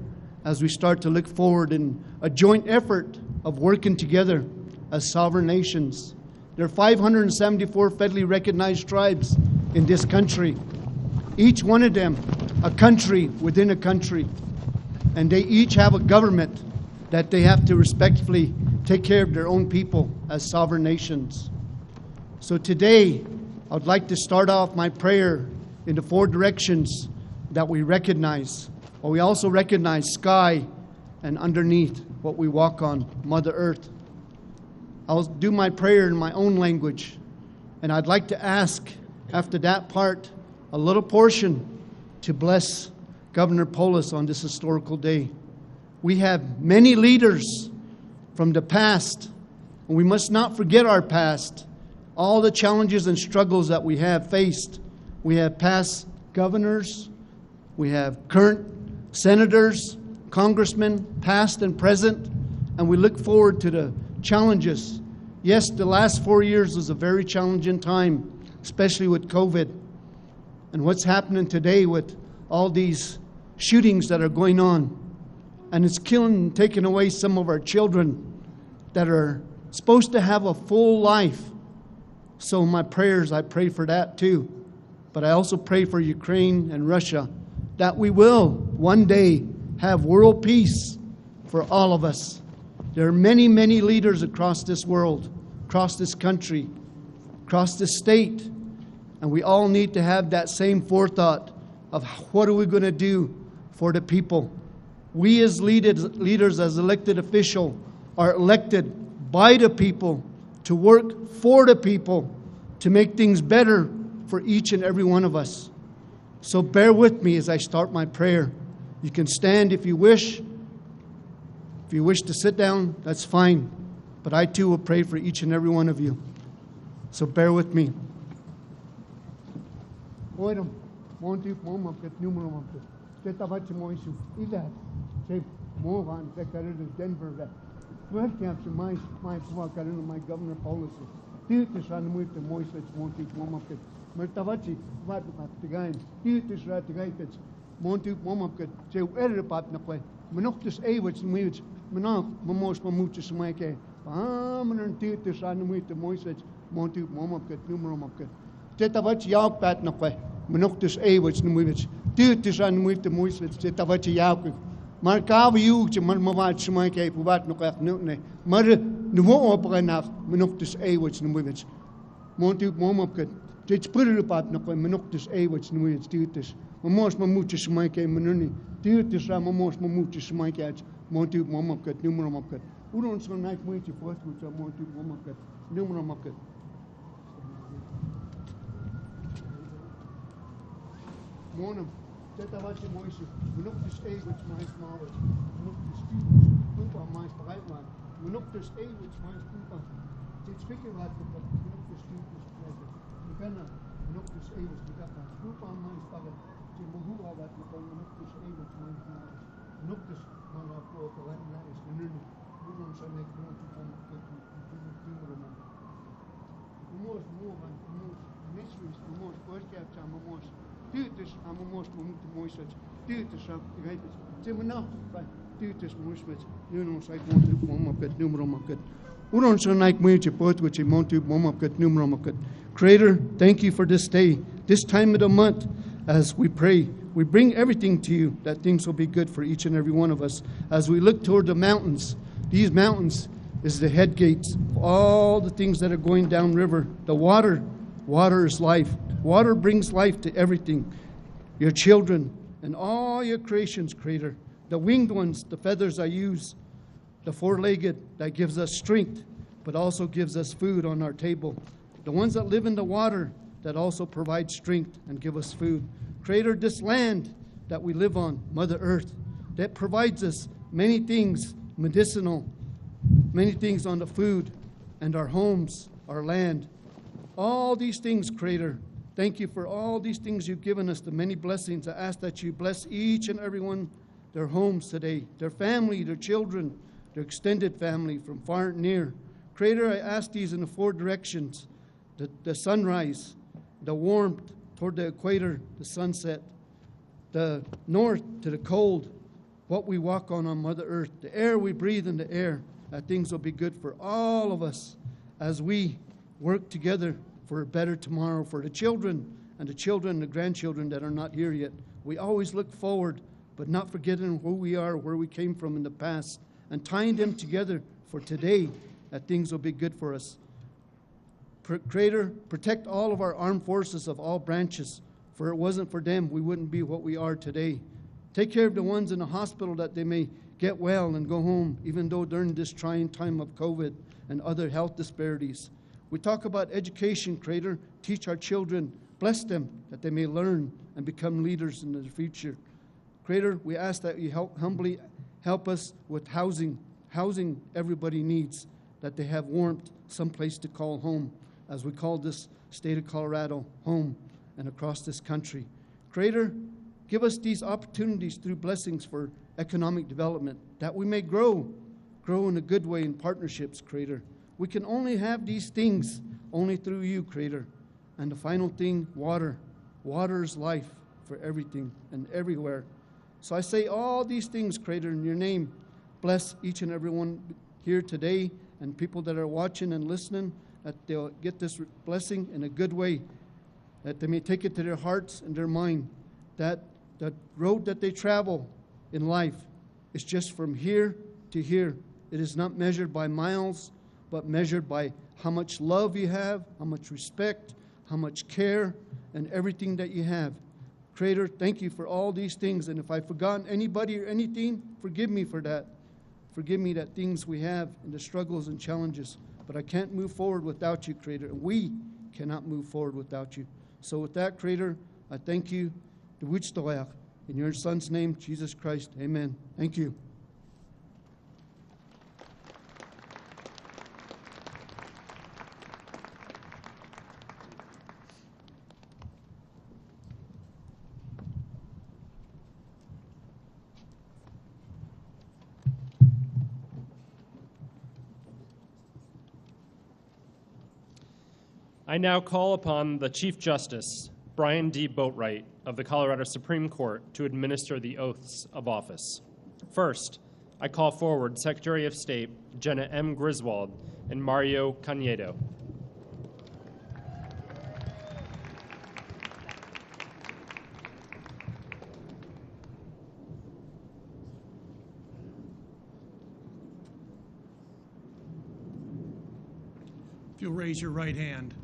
as we start to look forward in a joint effort of working together as sovereign nations. There are 574 federally recognized tribes in this country. Each one of them a country within a country. And they each have a government that they have to respectfully take care of their own people as sovereign nations. So today, I'd like to start off my prayer in the four directions that we recognize. But we also recognize sky and underneath what we walk on, Mother Earth. I'll do my prayer in my own language. And I'd like to ask, after that part, a little portion to bless Governor Polis on this historical day. We have many leaders from the past, and we must not forget our past, all the challenges and struggles that we have faced. We have past governors, we have current senators, congressmen, past and present, and we look forward to the challenges. Yes, the last 4 years was a very challenging time, especially with COVID. And what's happening today with all these shootings that are going on. And it's killing and taking away some of our children that are supposed to have a full life. So my prayers, I pray for that too. But I also pray for Ukraine and Russia, that we will one day have world peace for all of us. There are many, many leaders across this world, across this country, across this state, and we all need to have that same forethought of what are we going to do for the people. We as leaders, as elected officials, are elected by the people to work for the people to make things better for each and every one of us. So bear with me as I start my prayer. You can stand if you wish. If you wish to sit down, that's fine. but I too will pray for each and every one of you. So bear with me. Oiram, monti mom ket numero mom ket. Teta vachi moisu. Ila. Say Mohan Secretary of Denver that. Well camps my Swakaran my governor policy. Titis ran with the moisu monti mom ket. Mertavachi vat the game. Titis rat the guy monti mom ket. Say erre pat na kwai. Menoktus which means menok momos mamutus maike. Paman titis ran with the moisu monti mom ket numero mom ket. Teta vachi yauk pat na kwai. Menoktus which numovich. Titis ran with the moisu teta vachi yauk. Maar kawe joegtje, maar wat ze mij kijken, wat nog echt niet. Maar de woord nach, maar nog dus wat ze moet. Moet u mom op het. Dit spullen pad nog, maar nog dus wat ze moet. Dit is. Maar moest maar moet je mij kijken, maar nu. Dit is maar moest maar moet je mij kijken. Moet u mom op het, nummer op het. Hoe dan zo niet moet je voort moet je moet u mom op het, nummer op het. Morgen. Teta vachi moisu, menoktus which mais knowledge, menoktus pupa mais breitland, menoktus which mais pupa. Dit speaking wat de menoktus pleasure. We can menoktus which pupa pupa mais paga. Je mohu wat de menoktus which mais knowledge. Menoktus man op voor wat na is menunu. We don't say make no to come to do more. Most more than most mysteries, most first capture most. Duurtes aan mijn moest moeten mooi zijn. Duurtes aan ik weet het. Zeg maar nou, duurtes mooi zijn. Nu nog zei ik moet mom op het nummer op het. Hoe dan zo ik moet je poot wat je moet mom op het nummer op het. Creator, thank you for this day, this time of the month, as we pray. We bring everything to you that things will be good for each and every one of us as we look toward the mountains. These mountains is the head gates of all the things that are going downriver. The water is life. Water brings life to everything. Your children and all your creations, Creator. The winged ones, the feathers I use. The four-legged, that gives us strength, but also gives us food on our table. The ones that live in the water, that also provide strength and give us food. Creator, this land that we live on, Mother Earth, that provides us many things, medicinal, many things on the food and our homes, our land. All these things, Creator, thank you for all these things you've given us, the many blessings. I ask that you bless each and every one, their homes today, their family, their children, their extended family from far and near. Creator, I ask these in the four directions, the sunrise, the warmth toward the equator, the sunset, the north to the cold, what we walk on Mother Earth, the air we breathe in the air, that things will be good for all of us as we work together for a better tomorrow for the children and the grandchildren that are not here yet. We always look forward, but not forgetting who we are, where we came from in the past, and tying them together for today, that things will be good for us. Creator, protect all of our armed forces of all branches, for it wasn't for them, we wouldn't be what we are today. Take care of the ones in the hospital that they may get well and go home, even though during this trying time of COVID and other health disparities. We talk about education, Creator. Teach our children, bless them, that they may learn and become leaders in the future. Creator, we ask that you humbly help us with housing. Housing everybody needs, that they have warmth, someplace to call home, as we call this state of Colorado home and across this country. Creator, give us these opportunities through blessings for economic development, that we may grow in a good way in partnerships, Creator. We can only have these things only through you, Creator. And the final thing, water. Water is life for everything and everywhere. So I say all these things, Creator, in your name. Bless each and every one here today and people that are watching and listening, that they'll get this blessing in a good way, that they may take it to their hearts and their mind, that the road that they travel in life is just from here to here. It is not measured by miles, but measured by how much love you have, how much respect, how much care, and everything that you have. Creator, thank you for all these things. And if I've forgotten anybody or anything, forgive me for that. Forgive me that things we have and the struggles and challenges. But I can't move forward without you, Creator. And we cannot move forward without you. So with that, Creator, I thank you. In your Son's name, Jesus Christ. Amen. Thank you. I now call upon the Chief Justice, Brian D. Boatwright of the Colorado Supreme Court, to administer the oaths of office. First, I call forward Secretary of State Jenna M. Griswold and Mario Canedo. If you'll raise your right hand.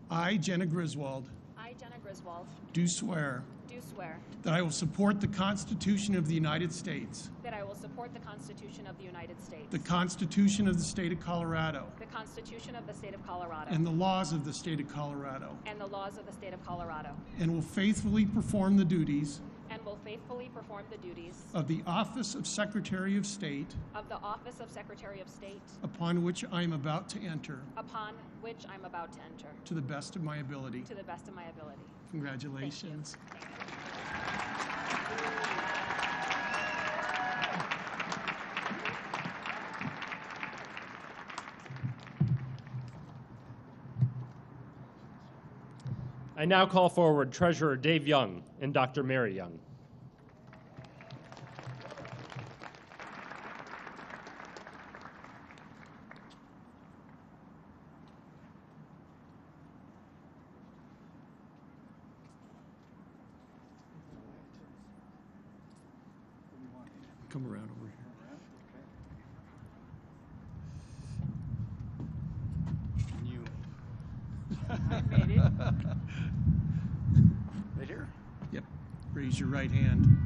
I, Jenna Griswold, I, Jenna Griswold, do swear do swear that I will support the Constitution of the United States, that I will support the Constitution of the United States, the Constitution of the State of Colorado, the Constitution of the State of Colorado, and the laws of the State of Colorado, and the laws of the State of Colorado, and will faithfully perform the duties and will faithfully perform the duties of the Office of Secretary of State of the Office of Secretary of State upon which I am about to enter upon which I'm about to enter to the best of my ability. to the best of my ability. Congratulations. I now call forward Treasurer Dave Young and Dr. Mary Young. Come around over here. Right here. Yep. Raise your right hand.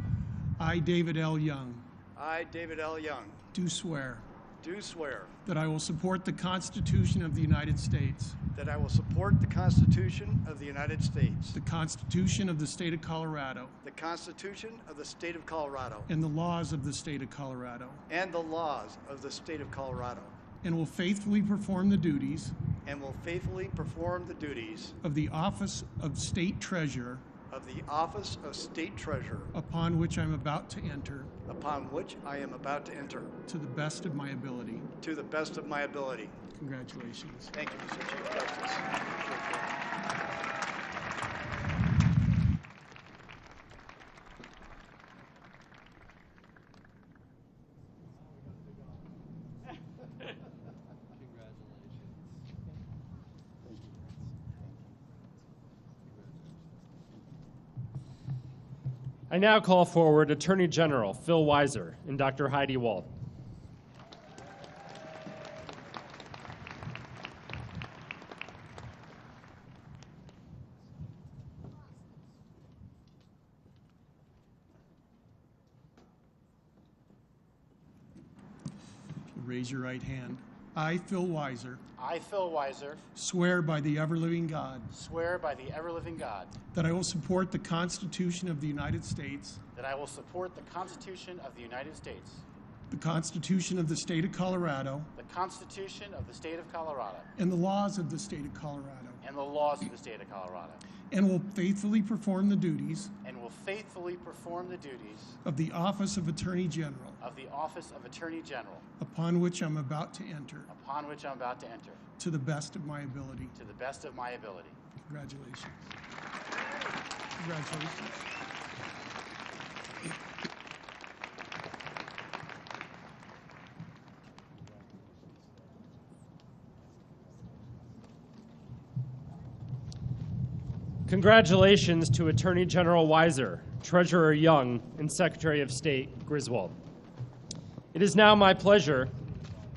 I, David L. Young, I, David L. Young, do swear do swear that I will support the Constitution of the United States, that I will support the Constitution of the United States, the Constitution of the State of Colorado, the Constitution of the State of Colorado, and the laws of the State of Colorado, and the laws of the State of Colorado, and will faithfully perform the duties and will faithfully perform the duties of the Office of State Treasurer of the Office of State Treasurer upon which I'm about to enter upon which I am about to enter to the best of my ability. to the best of my ability. Congratulations. Thank you, Mr. Chief Justice. I now call forward Attorney General Phil Weiser and Dr. Heidi Wald. Raise your right hand. I, Phil Weiser, I, Phil Weiser, swear by the ever-living God swear by the ever-living God that I will support the Constitution of the United States, that I will support the Constitution of the United States, the Constitution of the State of Colorado, the Constitution of the State of Colorado, and the laws of the State of Colorado, and the laws of the State of Colorado, and will faithfully perform the duties and will faithfully perform the duties of the Office of Attorney General of the Office of Attorney General upon which I'm about to enter upon which I'm about to enter to the best of my ability. to the best of my ability. Congratulations. Congratulations. Congratulations to Attorney General Weiser, Treasurer Young, and Secretary of State Griswold. It is now my pleasure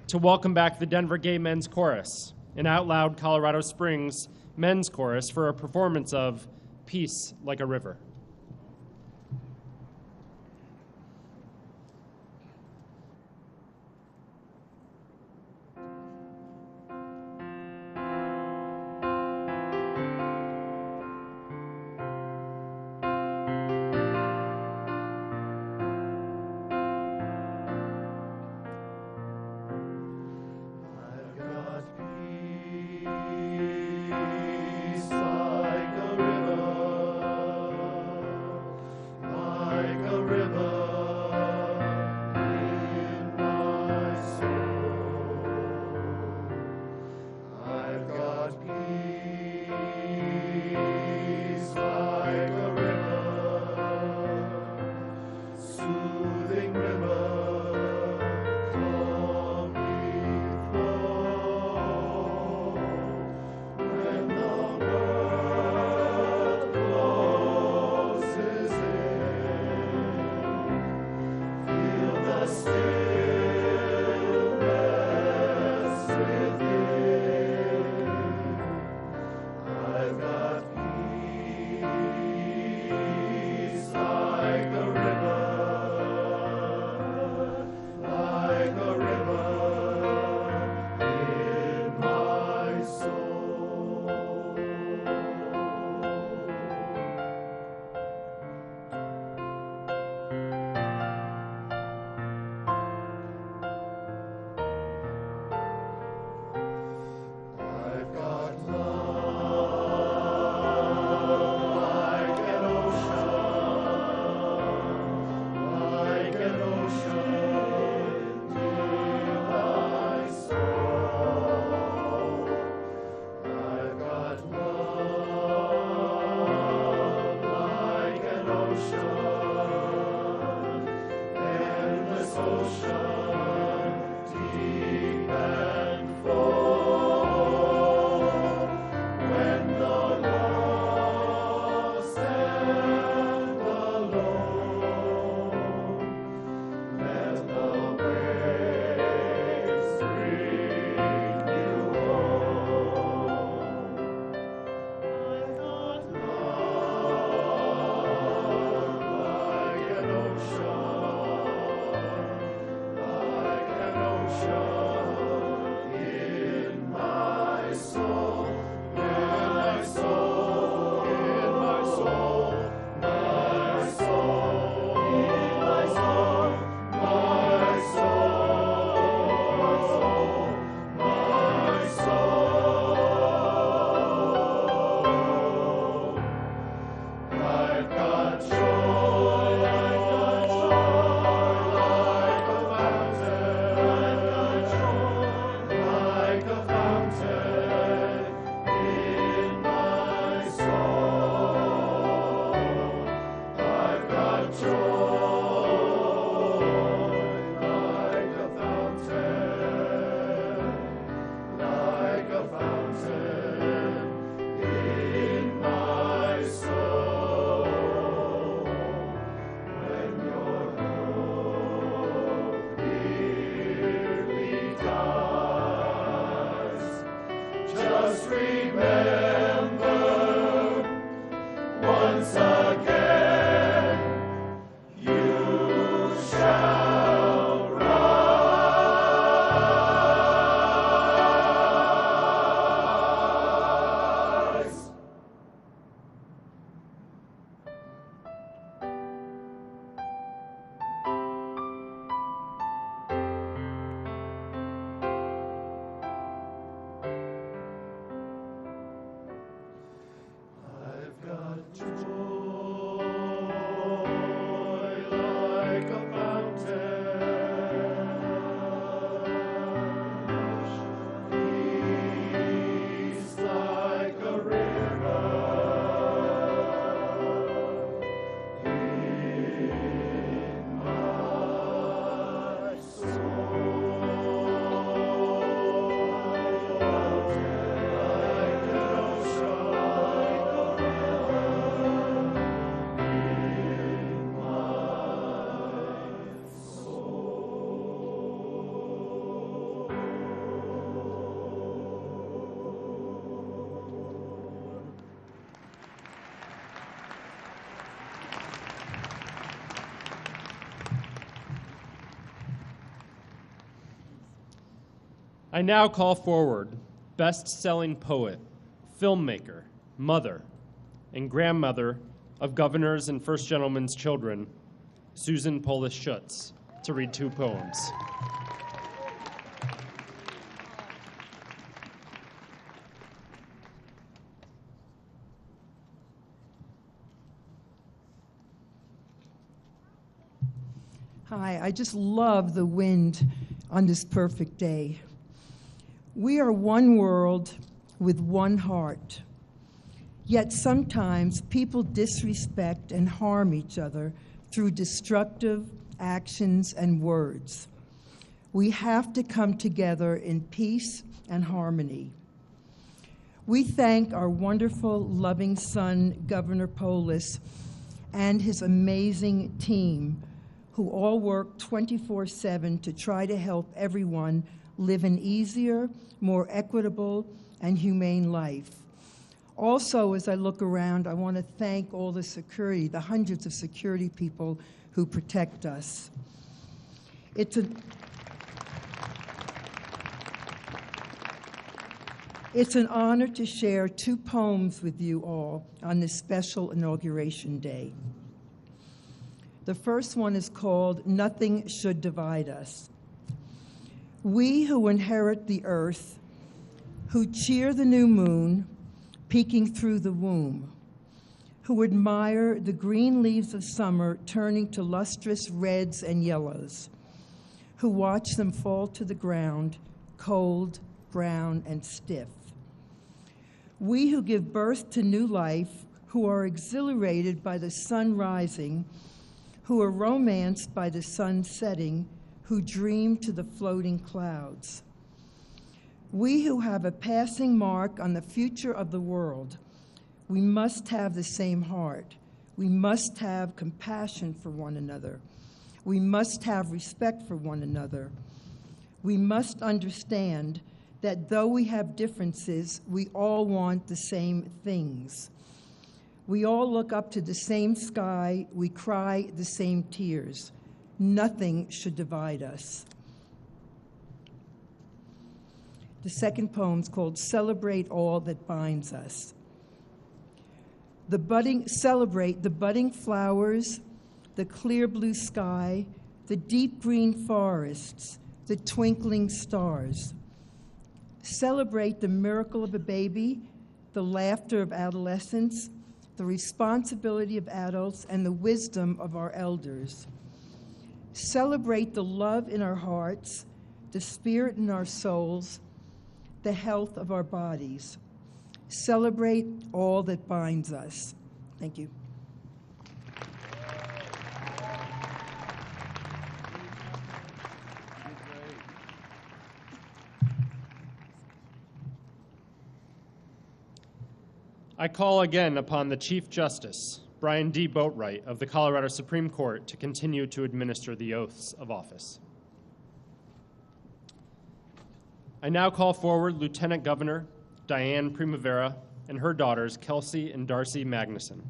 to welcome back the Denver Gay Men's Chorus, an Out Loud Colorado Springs men's chorus, for a performance of Peace Like a River. Peace like a river I now call forward best-selling poet, filmmaker, mother, and grandmother of governors and first gentlemen's children, Susan Polis Schutz, to read 2 poems. Hi, I just love the wind on this perfect day. We are one world with one heart. Yet sometimes people disrespect and harm each other through destructive actions and words. We have to come together in peace and harmony. We thank our wonderful, loving son, Governor Polis, and his amazing team, who all work 24/7 to try to help everyone live an easier, more equitable, and humane life. Also, as I look around, I want to thank all the security, the hundreds of security people who protect us. It's an honor to share 2 poems with you all on this special inauguration day. The first one is called Nothing Should Divide Us. We who inherit the earth, who cheer the new moon peeking through the womb, who admire the green leaves of summer turning to lustrous reds and yellows, who watch them fall to the ground, cold, brown, and stiff. We who give birth to new life, who are exhilarated by the sun rising, who are romanced by the sun setting, who dream to the floating clouds. We who have a passing mark on the future of the world, we must have the same heart. We must have compassion for one another. We must have respect for one another. We must understand that though we have differences, we all want the same things. We all look up to the same sky. We cry the same tears. Nothing should divide us. The second poem is called Celebrate All That Binds Us. Celebrate the budding flowers, the clear blue sky, the deep green forests, the twinkling stars. Celebrate the miracle of a baby, the laughter of adolescence, the responsibility of adults, and the wisdom of our elders. Celebrate the love in our hearts, the spirit in our souls, the health of our bodies. Celebrate all that binds us. Thank you. I call again upon the Chief Justice, Brian D. Boatwright of the Colorado Supreme Court, to continue to administer the oaths of office. I now call forward Lieutenant Governor Dianne Primavera and her daughters, Kelsey and Darcy Magnuson.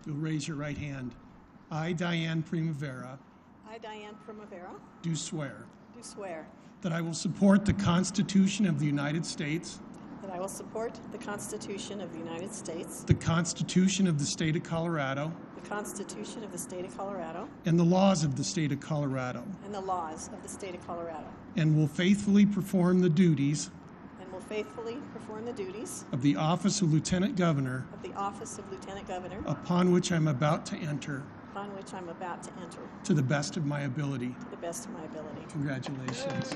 You'll raise your right hand. I, Dianne Primavera, I, Dianne Primavera, do swear do swear that I will support the Constitution of the United States, that I will support the Constitution of the United States, the Constitution of the State of Colorado, the Constitution of the State of Colorado, and the laws of the State of Colorado, and the laws of the State of Colorado, and will faithfully perform the duties and will faithfully perform the duties of the office of Lieutenant Governor of the office of Lieutenant Governor upon which I'm about to enter upon which I'm about to enter to the best of my ability. to the best of my ability. Congratulations.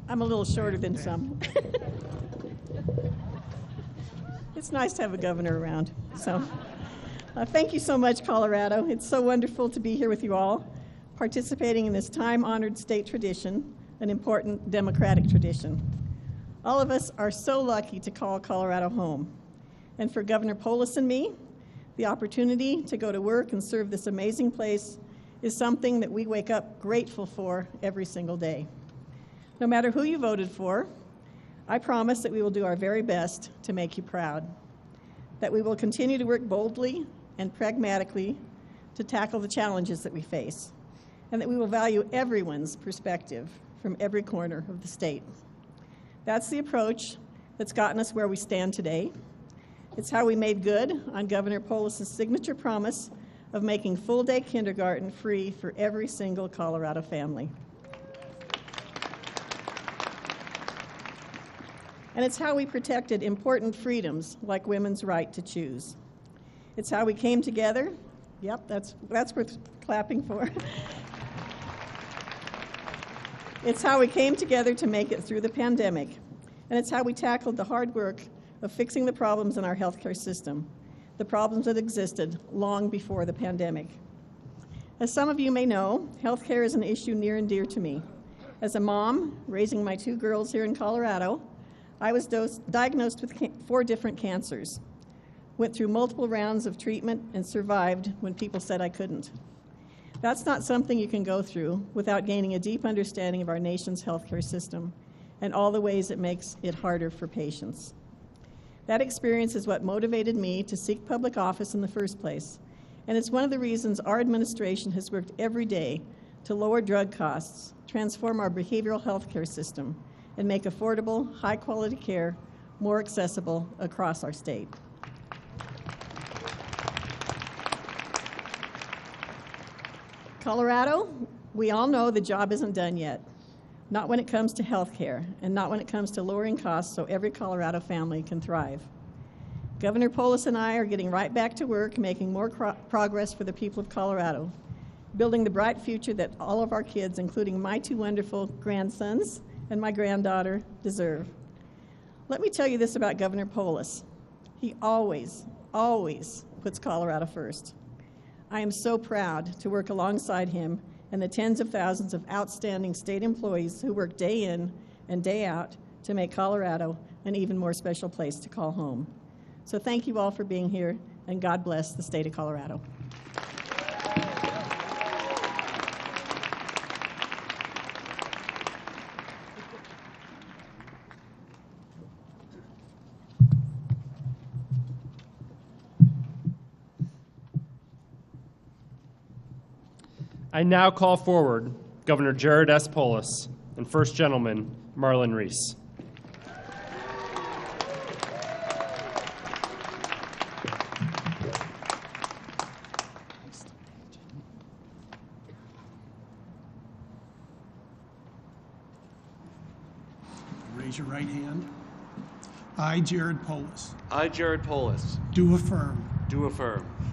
I'm a little shorter than some. It's nice to have a governor around. So, thank you so much, Colorado. It's so wonderful to be here with you all, participating in this time-honored state tradition, an important democratic tradition. All of us are so lucky to call Colorado home. And for Governor Polis and me, the opportunity to go to work and serve this amazing place is something that we wake up grateful for every single day. No matter who you voted for, I promise that we will do our very best to make you proud, that we will continue to work boldly and pragmatically to tackle the challenges that we face, and that we will value everyone's perspective from every corner of the state. That's the approach that's gotten us where we stand today. It's how we made good on Governor Polis's signature promise of making full-day kindergarten free for every single Colorado family. And it's how we protected important freedoms like women's right to choose. It's how we came together. Yep, that's worth clapping for. It's how we came together to make it through the pandemic. And it's how we tackled the hard work of fixing the problems in our healthcare system, the problems that existed long before the pandemic. As some of you may know, healthcare is an issue near and dear to me. As a mom raising my 2 girls here in Colorado, I was diagnosed with 4 different cancers, went through multiple rounds of treatment, and survived when people said I couldn't. That's not something you can go through without gaining a deep understanding of our nation's healthcare system and all the ways it makes it harder for patients. That experience is what motivated me to seek public office in the first place, and it's one of the reasons our administration has worked every day to lower drug costs, transform our behavioral health care system, and make affordable, high-quality care more accessible across our state. Colorado, we all know the job isn't done yet. Not when it comes to health care, and not when it comes to lowering costs so every Colorado family can thrive. Governor Polis and I are getting right back to work, making more progress for the people of Colorado, building the bright future that all of our kids, including my 2 wonderful grandsons and my granddaughter, deserve. Let me tell you this about Governor Polis. He always, always puts Colorado first. I am so proud to work alongside him and the tens of thousands of outstanding state employees who work day in and day out to make Colorado an even more special place to call home. So thank you all for being here, and God bless the state of Colorado. I now call forward Governor Jared S. Polis and First Gentleman Marlon Reese. Raise your right hand. I, Jared Polis, I, Jared Polis, do affirm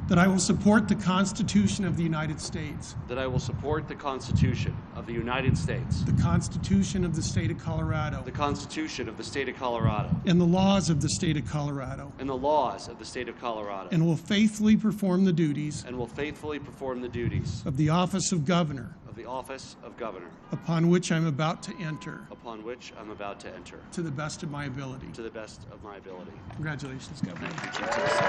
that I will support the Constitution of the United States, I will support the Constitution of the United States, the Constitution of the State of Colorado, the Constitution of the State of Colorado, and the laws of the State of Colorado, and the laws of the State of Colorado, and will faithfully perform the duties and will faithfully perform the duties of the office of Governor, of the office of Governor, upon which I'm about to enter, to the best of my ability. Congratulations, Governor. Thank you, Jesus.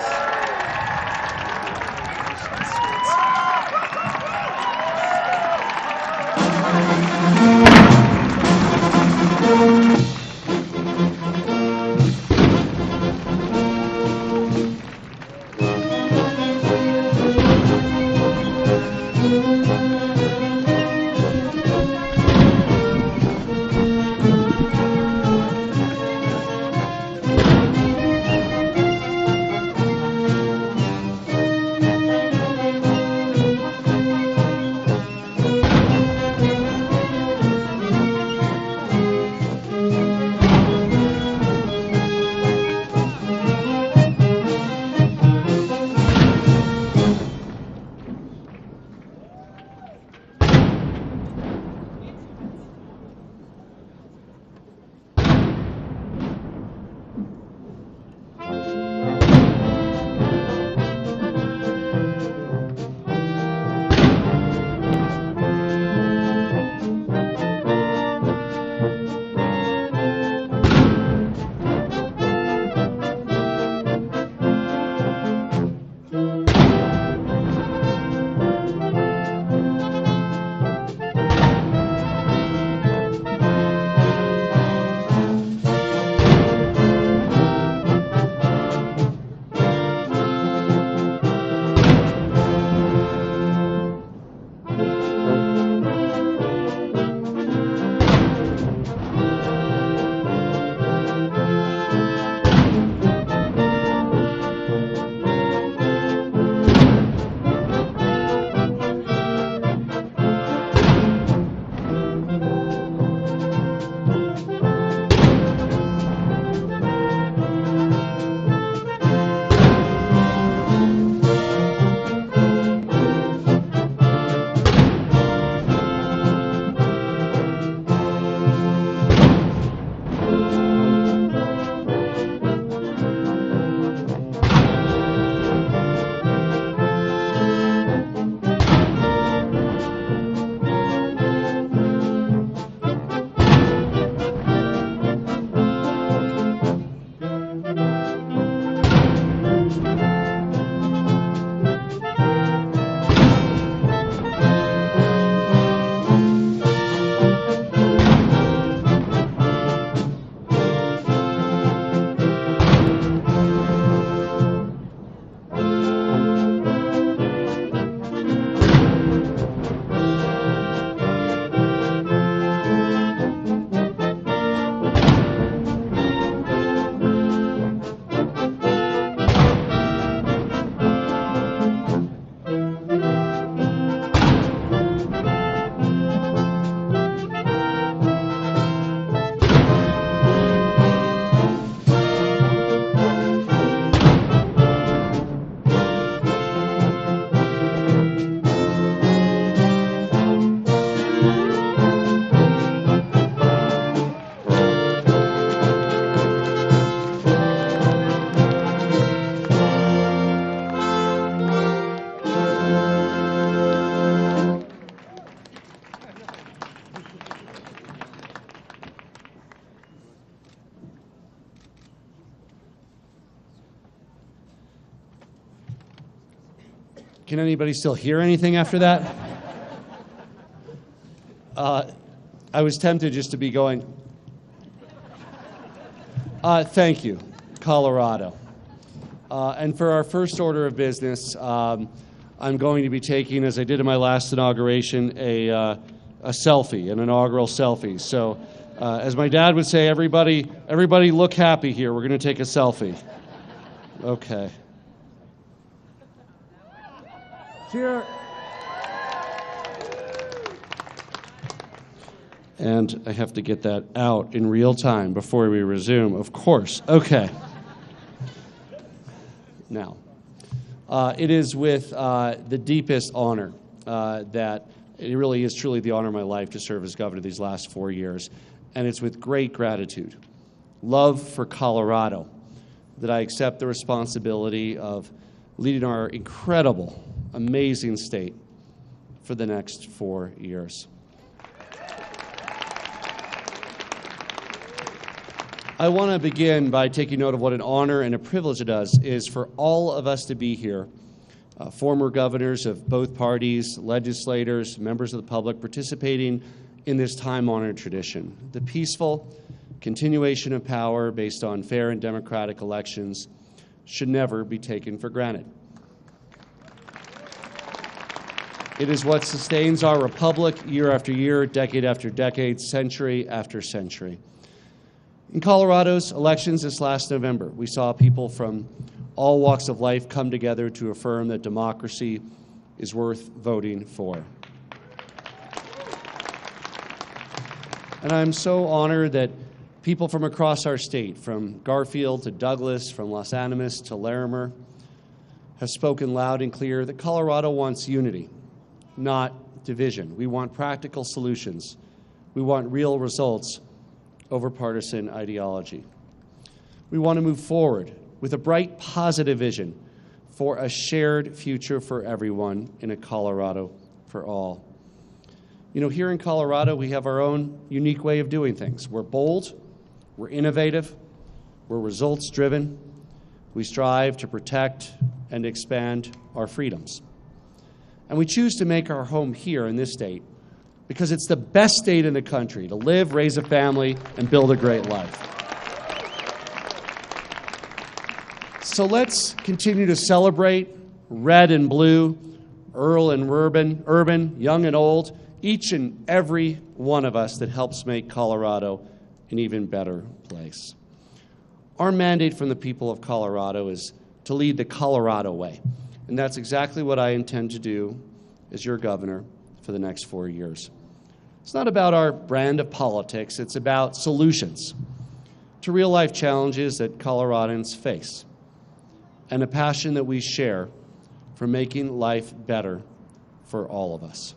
Can anybody still hear anything after that? I was tempted just to be going, thank you, Colorado. And for our first order of business, I'm going to be taking, as I did in my last inauguration, a selfie, an inaugural selfie. So, as my dad would say, everybody look happy here. We're going to take a selfie. Okay. Cheer. And I have to get that out in real time before we resume, of course. Okay. Now, it is with the deepest honor that it really is truly the honor of my life to serve as governor these last 4 years. And it's with great gratitude, love for Colorado, that I accept the responsibility of leading our incredible, amazing state for the next 4 years. I want to begin by taking note of what an honor and a privilege it is for all of us to be here, former governors of both parties, legislators, members of the public, participating in this time-honored tradition. The peaceful continuation of power based on fair and democratic elections should never be taken for granted. It is what sustains our republic year after year, decade after decade, century after century. In Colorado's elections this last November, we saw people from all walks of life come together to affirm that democracy is worth voting for. And I'm so honored that people from across our state, from Garfield to Douglas, from Los Animas to Larimer, have spoken loud and clear that Colorado wants unity, not division. We want practical solutions. We want real results over partisan ideology. We want to move forward with a bright, positive vision for a shared future for everyone in a Colorado for all. You know, here in Colorado, we have our own unique way of doing things. We're bold, we're innovative, we're results-driven. We strive to protect and expand our freedoms. And we choose to make our home here in this state because it's the best state in the country to live, raise a family, and build a great life. So let's continue to celebrate red and blue, rural and urban, young and old, each and every one of us that helps make Colorado an even better place. Our mandate from the people of Colorado is to lead the Colorado way, and that's exactly what I intend to do as your governor for the next 4 years. It's not about our brand of politics, it's about solutions to real-life challenges that Coloradans face, and a passion that we share for making life better for all of us.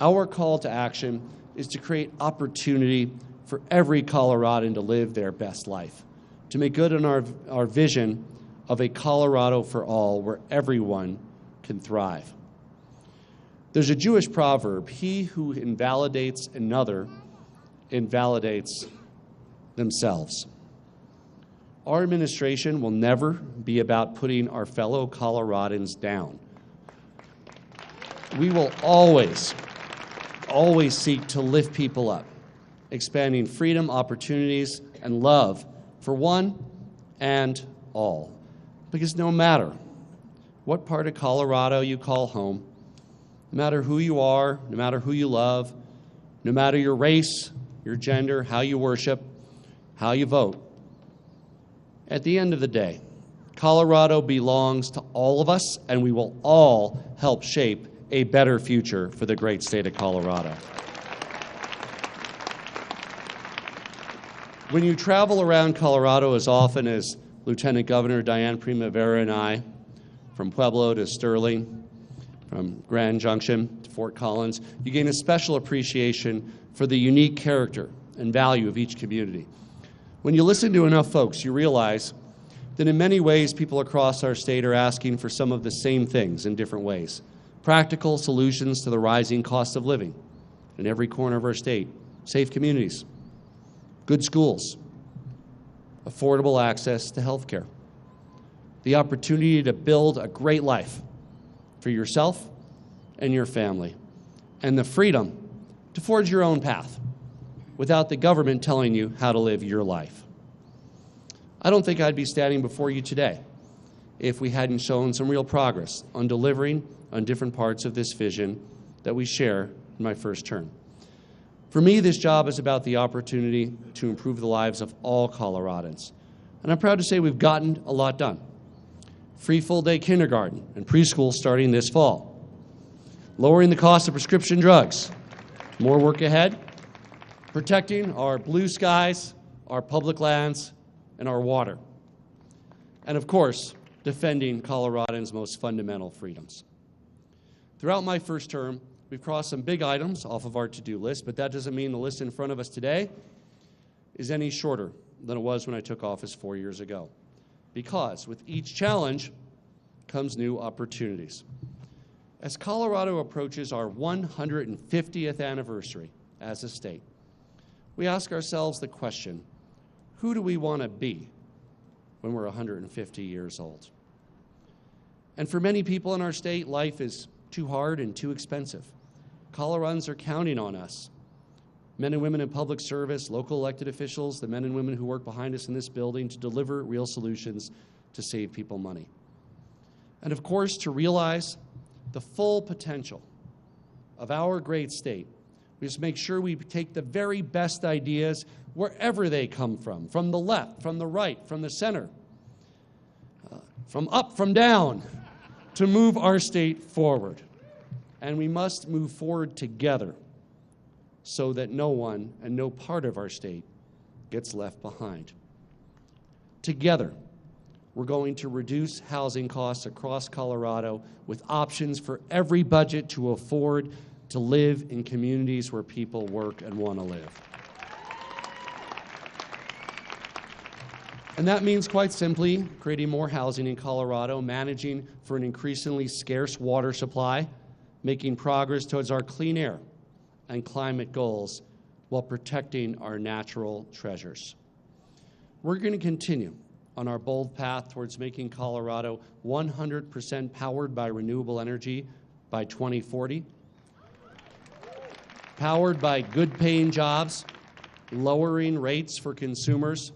Our call to action is to create opportunity for every Coloradan to live their best life, to make good on our vision of a Colorado for all where everyone can thrive. There's a Jewish proverb, he who invalidates another invalidates themselves. Our administration will never be about putting our fellow Coloradans down. We will always seek to lift people up, expanding freedom, opportunities, and love for one and all. Because no matter what part of Colorado you call home, no matter who you are, no matter who you love, no matter your race, your gender, how you worship, how you vote, at the end of the day, Colorado belongs to all of us, and we will all help shape a better future for the great state of Colorado. When you travel around Colorado as often as Lieutenant Governor Dianne Primavera and I, from Pueblo to Sterling, from Grand Junction to Fort Collins, you gain a special appreciation for the unique character and value of each community. When you listen to enough folks, you realize that in many ways people across our state are asking for some of the same things in different ways. Practical solutions to the rising cost of living in every corner of our state, safe communities, good schools, affordable access to health care, the opportunity to build a great life for yourself and your family, and the freedom to forge your own path without the government telling you how to live your life. I don't think I'd be standing before you today if we hadn't shown some real progress on delivering on different parts of this vision that we share in my first term. For me, this job is about the opportunity to improve the lives of all Coloradans. And I'm proud to say we've gotten a lot done. Free full-day kindergarten and preschool starting this fall. Lowering the cost of prescription drugs. More work ahead. Protecting our blue skies, our public lands, and our water. And of course, defending Coloradans' most fundamental freedoms. Throughout my first term, we've crossed some big items off of our to-do list, but that doesn't mean the list in front of us today is any shorter than it was when I took office 4 years ago. Because with each challenge comes new opportunities. As Colorado approaches our 150th anniversary as a state, we ask ourselves the question, who do we want to be when we're 150 years old? And for many people in our state, life is too hard and too expensive. Coloradans are counting on us. Men and women in public service, local elected officials, the men and women who work behind us in this building to deliver real solutions to save people money. And of course, to realize the full potential of our great state, we just make sure we take the very best ideas wherever they come from the left, from the right, from the center, from up, from down, to move our state forward. And we must move forward together so that no one and no part of our state gets left behind. Together, we're going to reduce housing costs across Colorado with options for every budget to afford to live in communities where people work and want to live. And that means, quite simply, creating more housing in Colorado, managing for an increasingly scarce water supply, making progress towards our clean air and climate goals while protecting our natural treasures. We're going to continue on our bold path towards making Colorado 100% powered by renewable energy by 2040, powered by good-paying jobs, lowering rates for consumers,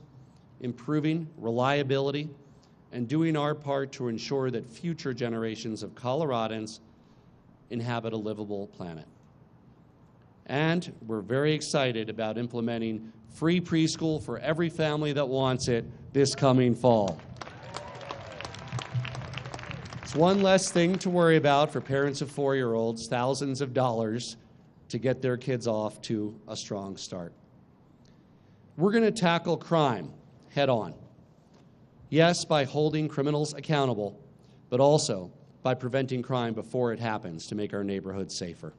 improving reliability, and doing our part to ensure that future generations of Coloradans inhabit a livable planet. And we're very excited about implementing free preschool for every family that wants it this coming fall. It's one less thing to worry about for parents of 4-year-olds, thousands of dollars to get their kids off to a strong start. We're going to tackle crime head on. Yes, by holding criminals accountable, but also by preventing crime before it happens to make our neighborhoods safer.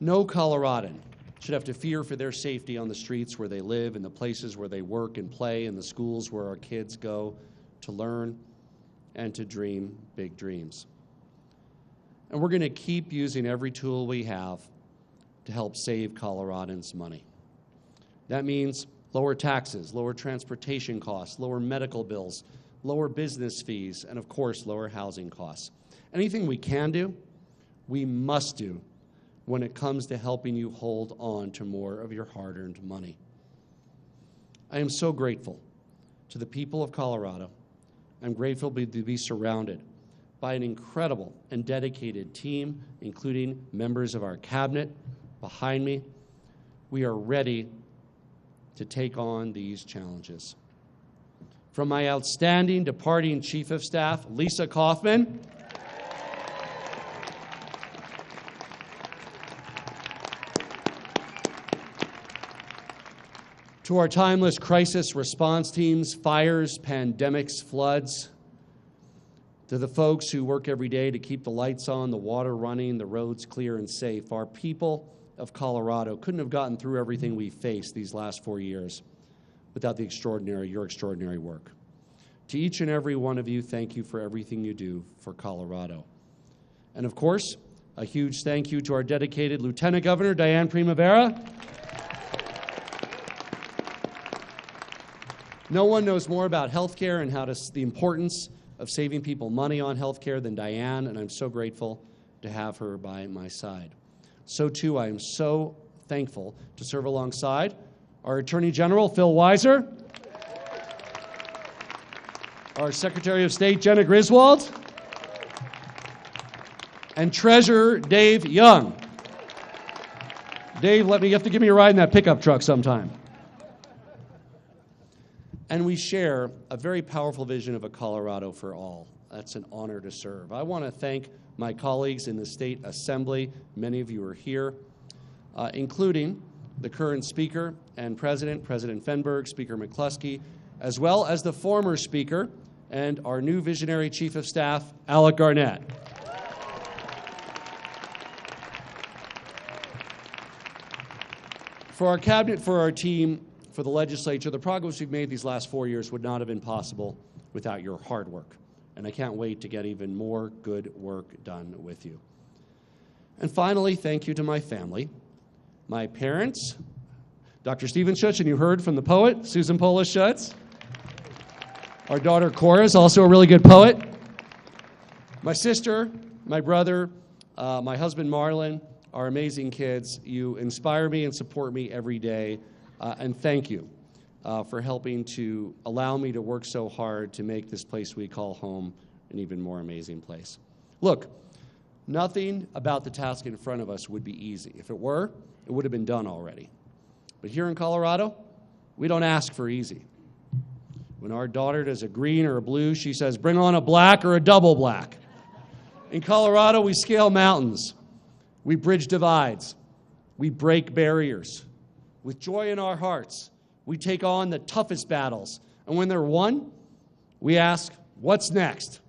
No Coloradan should have to fear for their safety on the streets where they live, in the places where they work and play, in the schools where our kids go to learn and to dream big dreams. And we're going to keep using every tool we have to help save Coloradans money. That means lower taxes, lower transportation costs, lower medical bills, lower business fees, and of course, lower housing costs. Anything we can do, we must do when it comes to helping you hold on to more of your hard-earned money. I am so grateful to the people of Colorado. I'm grateful to be surrounded by an incredible and dedicated team, including members of our cabinet behind me. We are ready to take on these challenges. From my outstanding departing Chief of Staff, Lisa Kaufman, to our timeless crisis response teams, fires, pandemics, floods, to the folks who work every day to keep the lights on, the water running, the roads clear and safe, our people of Colorado couldn't have gotten through everything we faced these last 4 years without your extraordinary work. To each and every one of you, thank you for everything you do for Colorado. And of course, a huge thank you to our dedicated Lieutenant Governor, Dianne Primavera. No one knows more about healthcare and the importance of saving people money on health care than Dianne, and I'm so grateful to have her by my side. So, too, I am so thankful to serve alongside our Attorney General, Phil Weiser, our Secretary of State, Jenna Griswold, and Treasurer Dave Young. Dave, you have to give me a ride in that pickup truck sometime. And we share a very powerful vision of a Colorado for all. That's an honor to serve. I want to thank my colleagues in the State Assembly. Many of you are here, including the current Speaker and President, President Fenberg, Speaker McCluskey, as well as the former Speaker and our new visionary Chief of Staff, Alec Garnett. For our cabinet, for our team, for the legislature, the progress we've made these last 4 years would not have been possible without your hard work. And I can't wait to get even more good work done with you. And finally, thank you to my family, my parents, Dr. Stephen Schutz, and you heard from the poet, Susan Polis Schutz. Our daughter Cora is also a really good poet. My sister, my brother, my husband Marlon, our amazing kids. You inspire me and support me every day. And thank you for helping to allow me to work so hard to make this place we call home an even more amazing place. Look, nothing about the task in front of us would be easy. If it were, it would have been done already. But here in Colorado, we don't ask for easy. When our daughter does a green or a blue, she says, bring on a black or a double black. In Colorado, we scale mountains. We bridge divides. We break barriers. With joy in our hearts, we take on the toughest battles. And when they're won, we ask, what's next?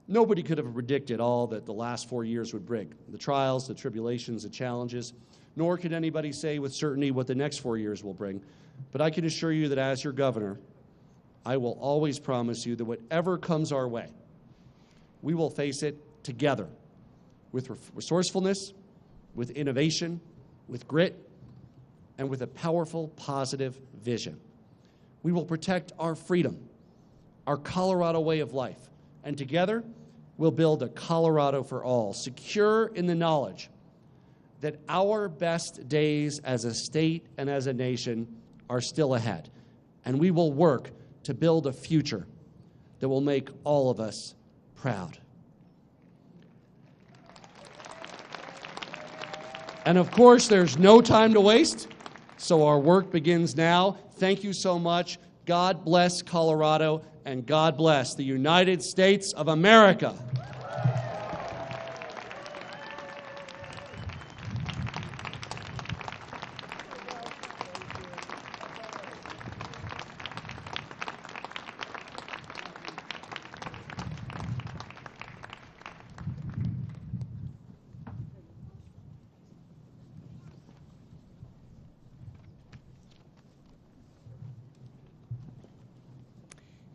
Nobody could have predicted all that the last 4 years would bring, the trials, the tribulations, the challenges, nor could anybody say with certainty what the next 4 years will bring. But I can assure you that as your governor, I will always promise you that whatever comes our way, we will face it together with resourcefulness, with innovation, with grit, and with a powerful, positive vision. We will protect our freedom, our Colorado way of life, and together we'll build a Colorado for all, secure in the knowledge that our best days as a state and as a nation are still ahead. And we will work to build a future that will make all of us proud. And of course, there's no time to waste, so our work begins now. Thank you so much. God bless Colorado, and God bless the United States of America.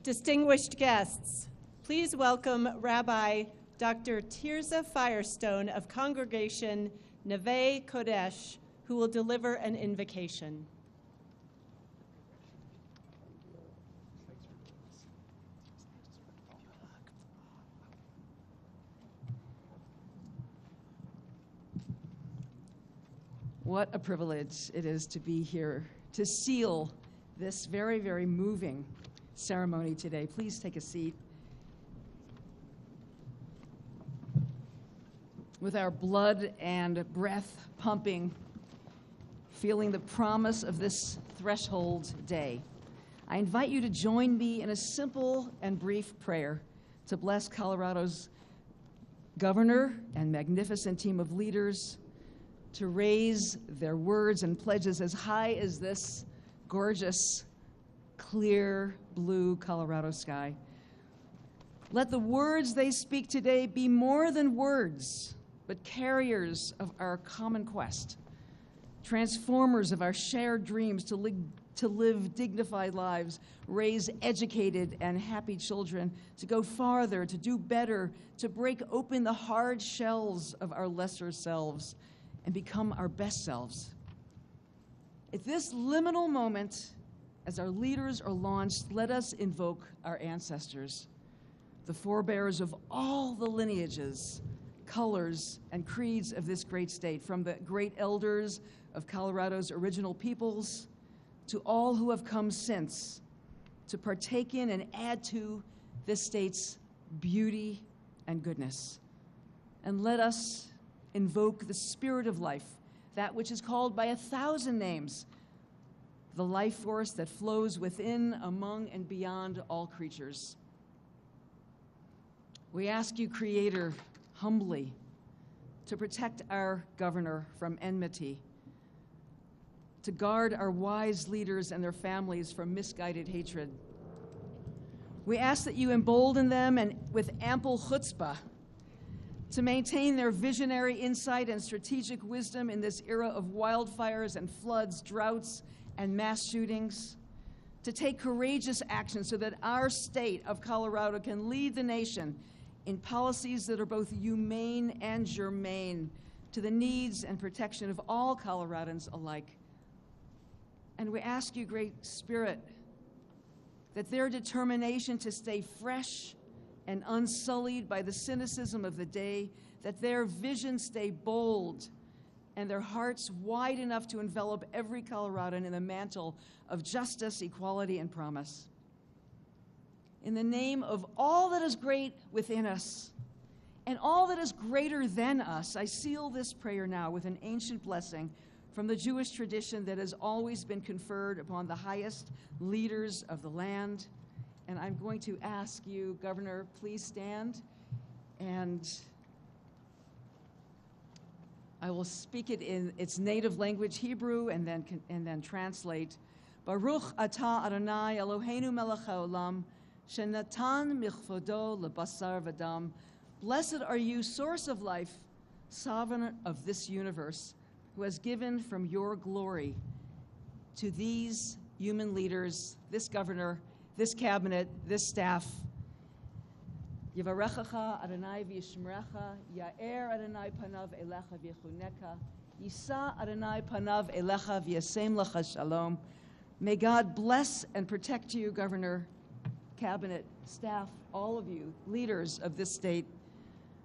Distinguished guests, please welcome Rabbi Dr. Tirza Firestone of Congregation Neve Kodesh, who will deliver an invocation. What a privilege it is to be here to seal this very, very moving ceremony today. Please take a seat. With our blood and breath pumping, feeling the promise of this threshold day, I invite you to join me in a simple and brief prayer to bless Colorado's governor and magnificent team of leaders, to raise their words and pledges as high as this gorgeous, clear blue Colorado sky. Let the words they speak today be more than words, but carriers of our common quest, transformers of our shared dreams to live dignified lives, raise educated and happy children, to go farther, to do better, to break open the hard shells of our lesser selves and become our best selves. At this liminal moment, as our leaders are launched, let us invoke our ancestors. the forebears of all the lineages, colors, and creeds of this great state, from the great elders of Colorado's original peoples to all who have come since to partake in and add to this state's beauty and goodness. And let us invoke the spirit of life, that which is called by 1,000 names, the life force that flows within, among, and beyond all creatures. We ask you, Creator, humbly, to protect our governor from enmity, to guard our wise leaders and their families from misguided hatred. We ask that you embolden them and with ample chutzpah to maintain their visionary insight and strategic wisdom in this era of wildfires and floods, droughts, and mass shootings, to take courageous action so that our state of Colorado can lead the nation in policies that are both humane and germane to the needs and protection of all Coloradans alike. And we ask you, Great Spirit, that their determination to stay fresh and unsullied by the cynicism of the day, that their vision stay bold and their hearts wide enough to envelop every Coloradan in the mantle of justice, equality, and promise. In the name of all that is great within us and all that is greater than us, I seal this prayer now with an ancient blessing from the Jewish tradition that has always been conferred upon the highest leaders of the land. And I'm going to ask you, Governor, please stand, and I will speak it in its native language, Hebrew, and then translate. Baruch atah Adonai Eloheinu melech haolam, shenatan michvodo lebasar v'dam. Blessed are you, source of life, sovereign of this universe, who has given from your glory to these human leaders, this governor, this cabinet, this staff. Yivarechacha Adonai v'yishmerecha, Ya'er Adonai panav elecha v'yechuneka, Yisa Adonai panav elecha v'yasem lecha shalom. May God bless and protect you, Governor, cabinet, staff, all of you, leaders of this state.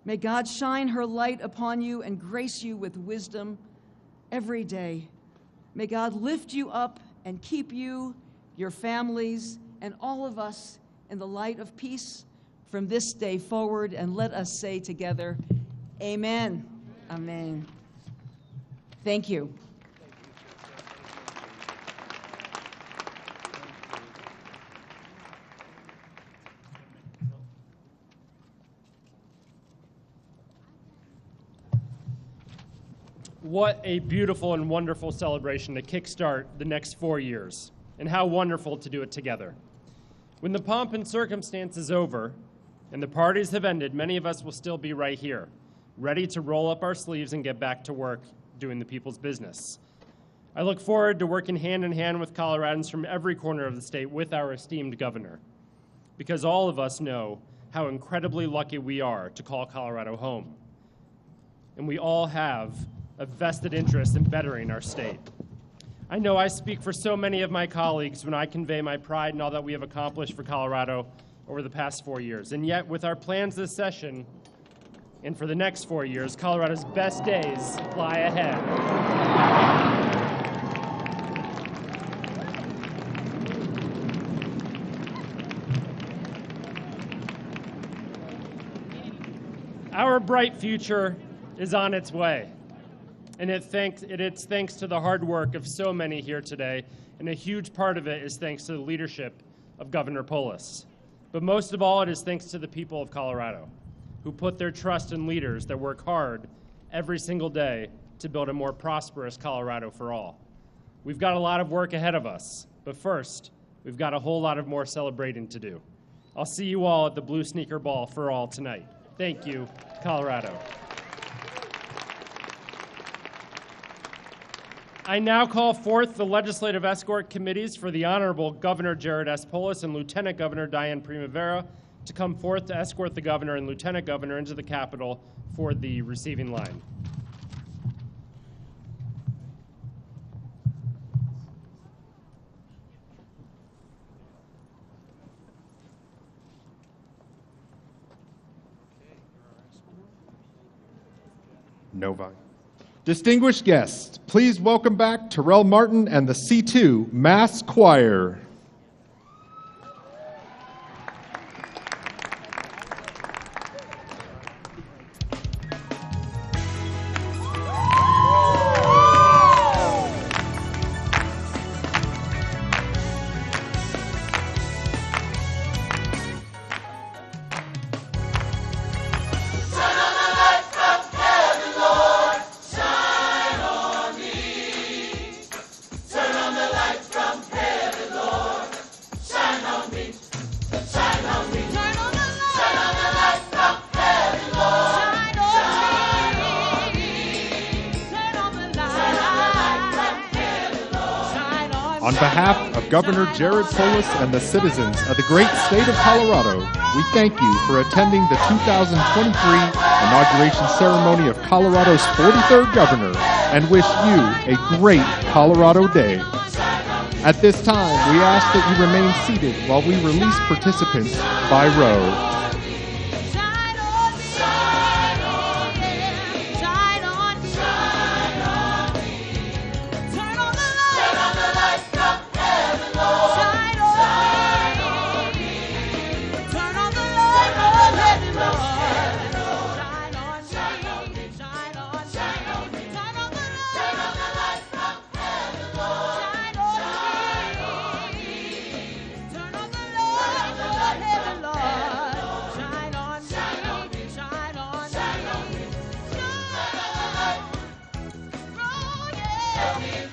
May God shine her light upon you and grace you with wisdom every day. May God lift you up and keep you, your families, and all of us in the light of peace from this day forward. And let us say together, amen. Amen. Thank you. What a beautiful and wonderful celebration to kickstart the next 4 years, and how wonderful to do it together. When the pomp and circumstance is over and the parties have ended, many of us will still be right here, ready to roll up our sleeves and get back to work doing the people's business. I look forward to working hand in hand with Coloradans from every corner of the state with our esteemed governor, because all of us know how incredibly lucky we are to call Colorado home. And we all have a vested interest in bettering our state. I know I speak for so many of my colleagues when I convey my pride in all that we have accomplished for Colorado over the past 4 years. And yet, with our plans this session and for the next 4 years, Colorado's best days lie ahead. Our bright future is on its way. And it's thanks to the hard work of so many here today, and a huge part of it is thanks to the leadership of Governor Polis. But most of all, it is thanks to the people of Colorado, who put their trust in leaders that work hard every single day to build a more prosperous Colorado for all. We've got a lot of work ahead of us, but first, we've got a whole lot of more celebrating to do. I'll see you all at the Blue Sneaker Ball for all tonight. Thank you, Colorado. I now call forth the legislative escort committees for the Honorable Governor Jared S. Polis and Lieutenant Governor Dianne Primavera to come forth to escort the governor and lieutenant governor into the Capitol for the receiving line. Novi. Distinguished guests, please welcome back Terrell Martin and the C2 Mass Choir. On behalf of Governor Jared Polis and the citizens of the great state of Colorado, we thank you for attending the 2023 inauguration ceremony of Colorado's 43rd governor and wish you a great Colorado Day. At this time, we ask that you remain seated while we release participants by row. Shine on me.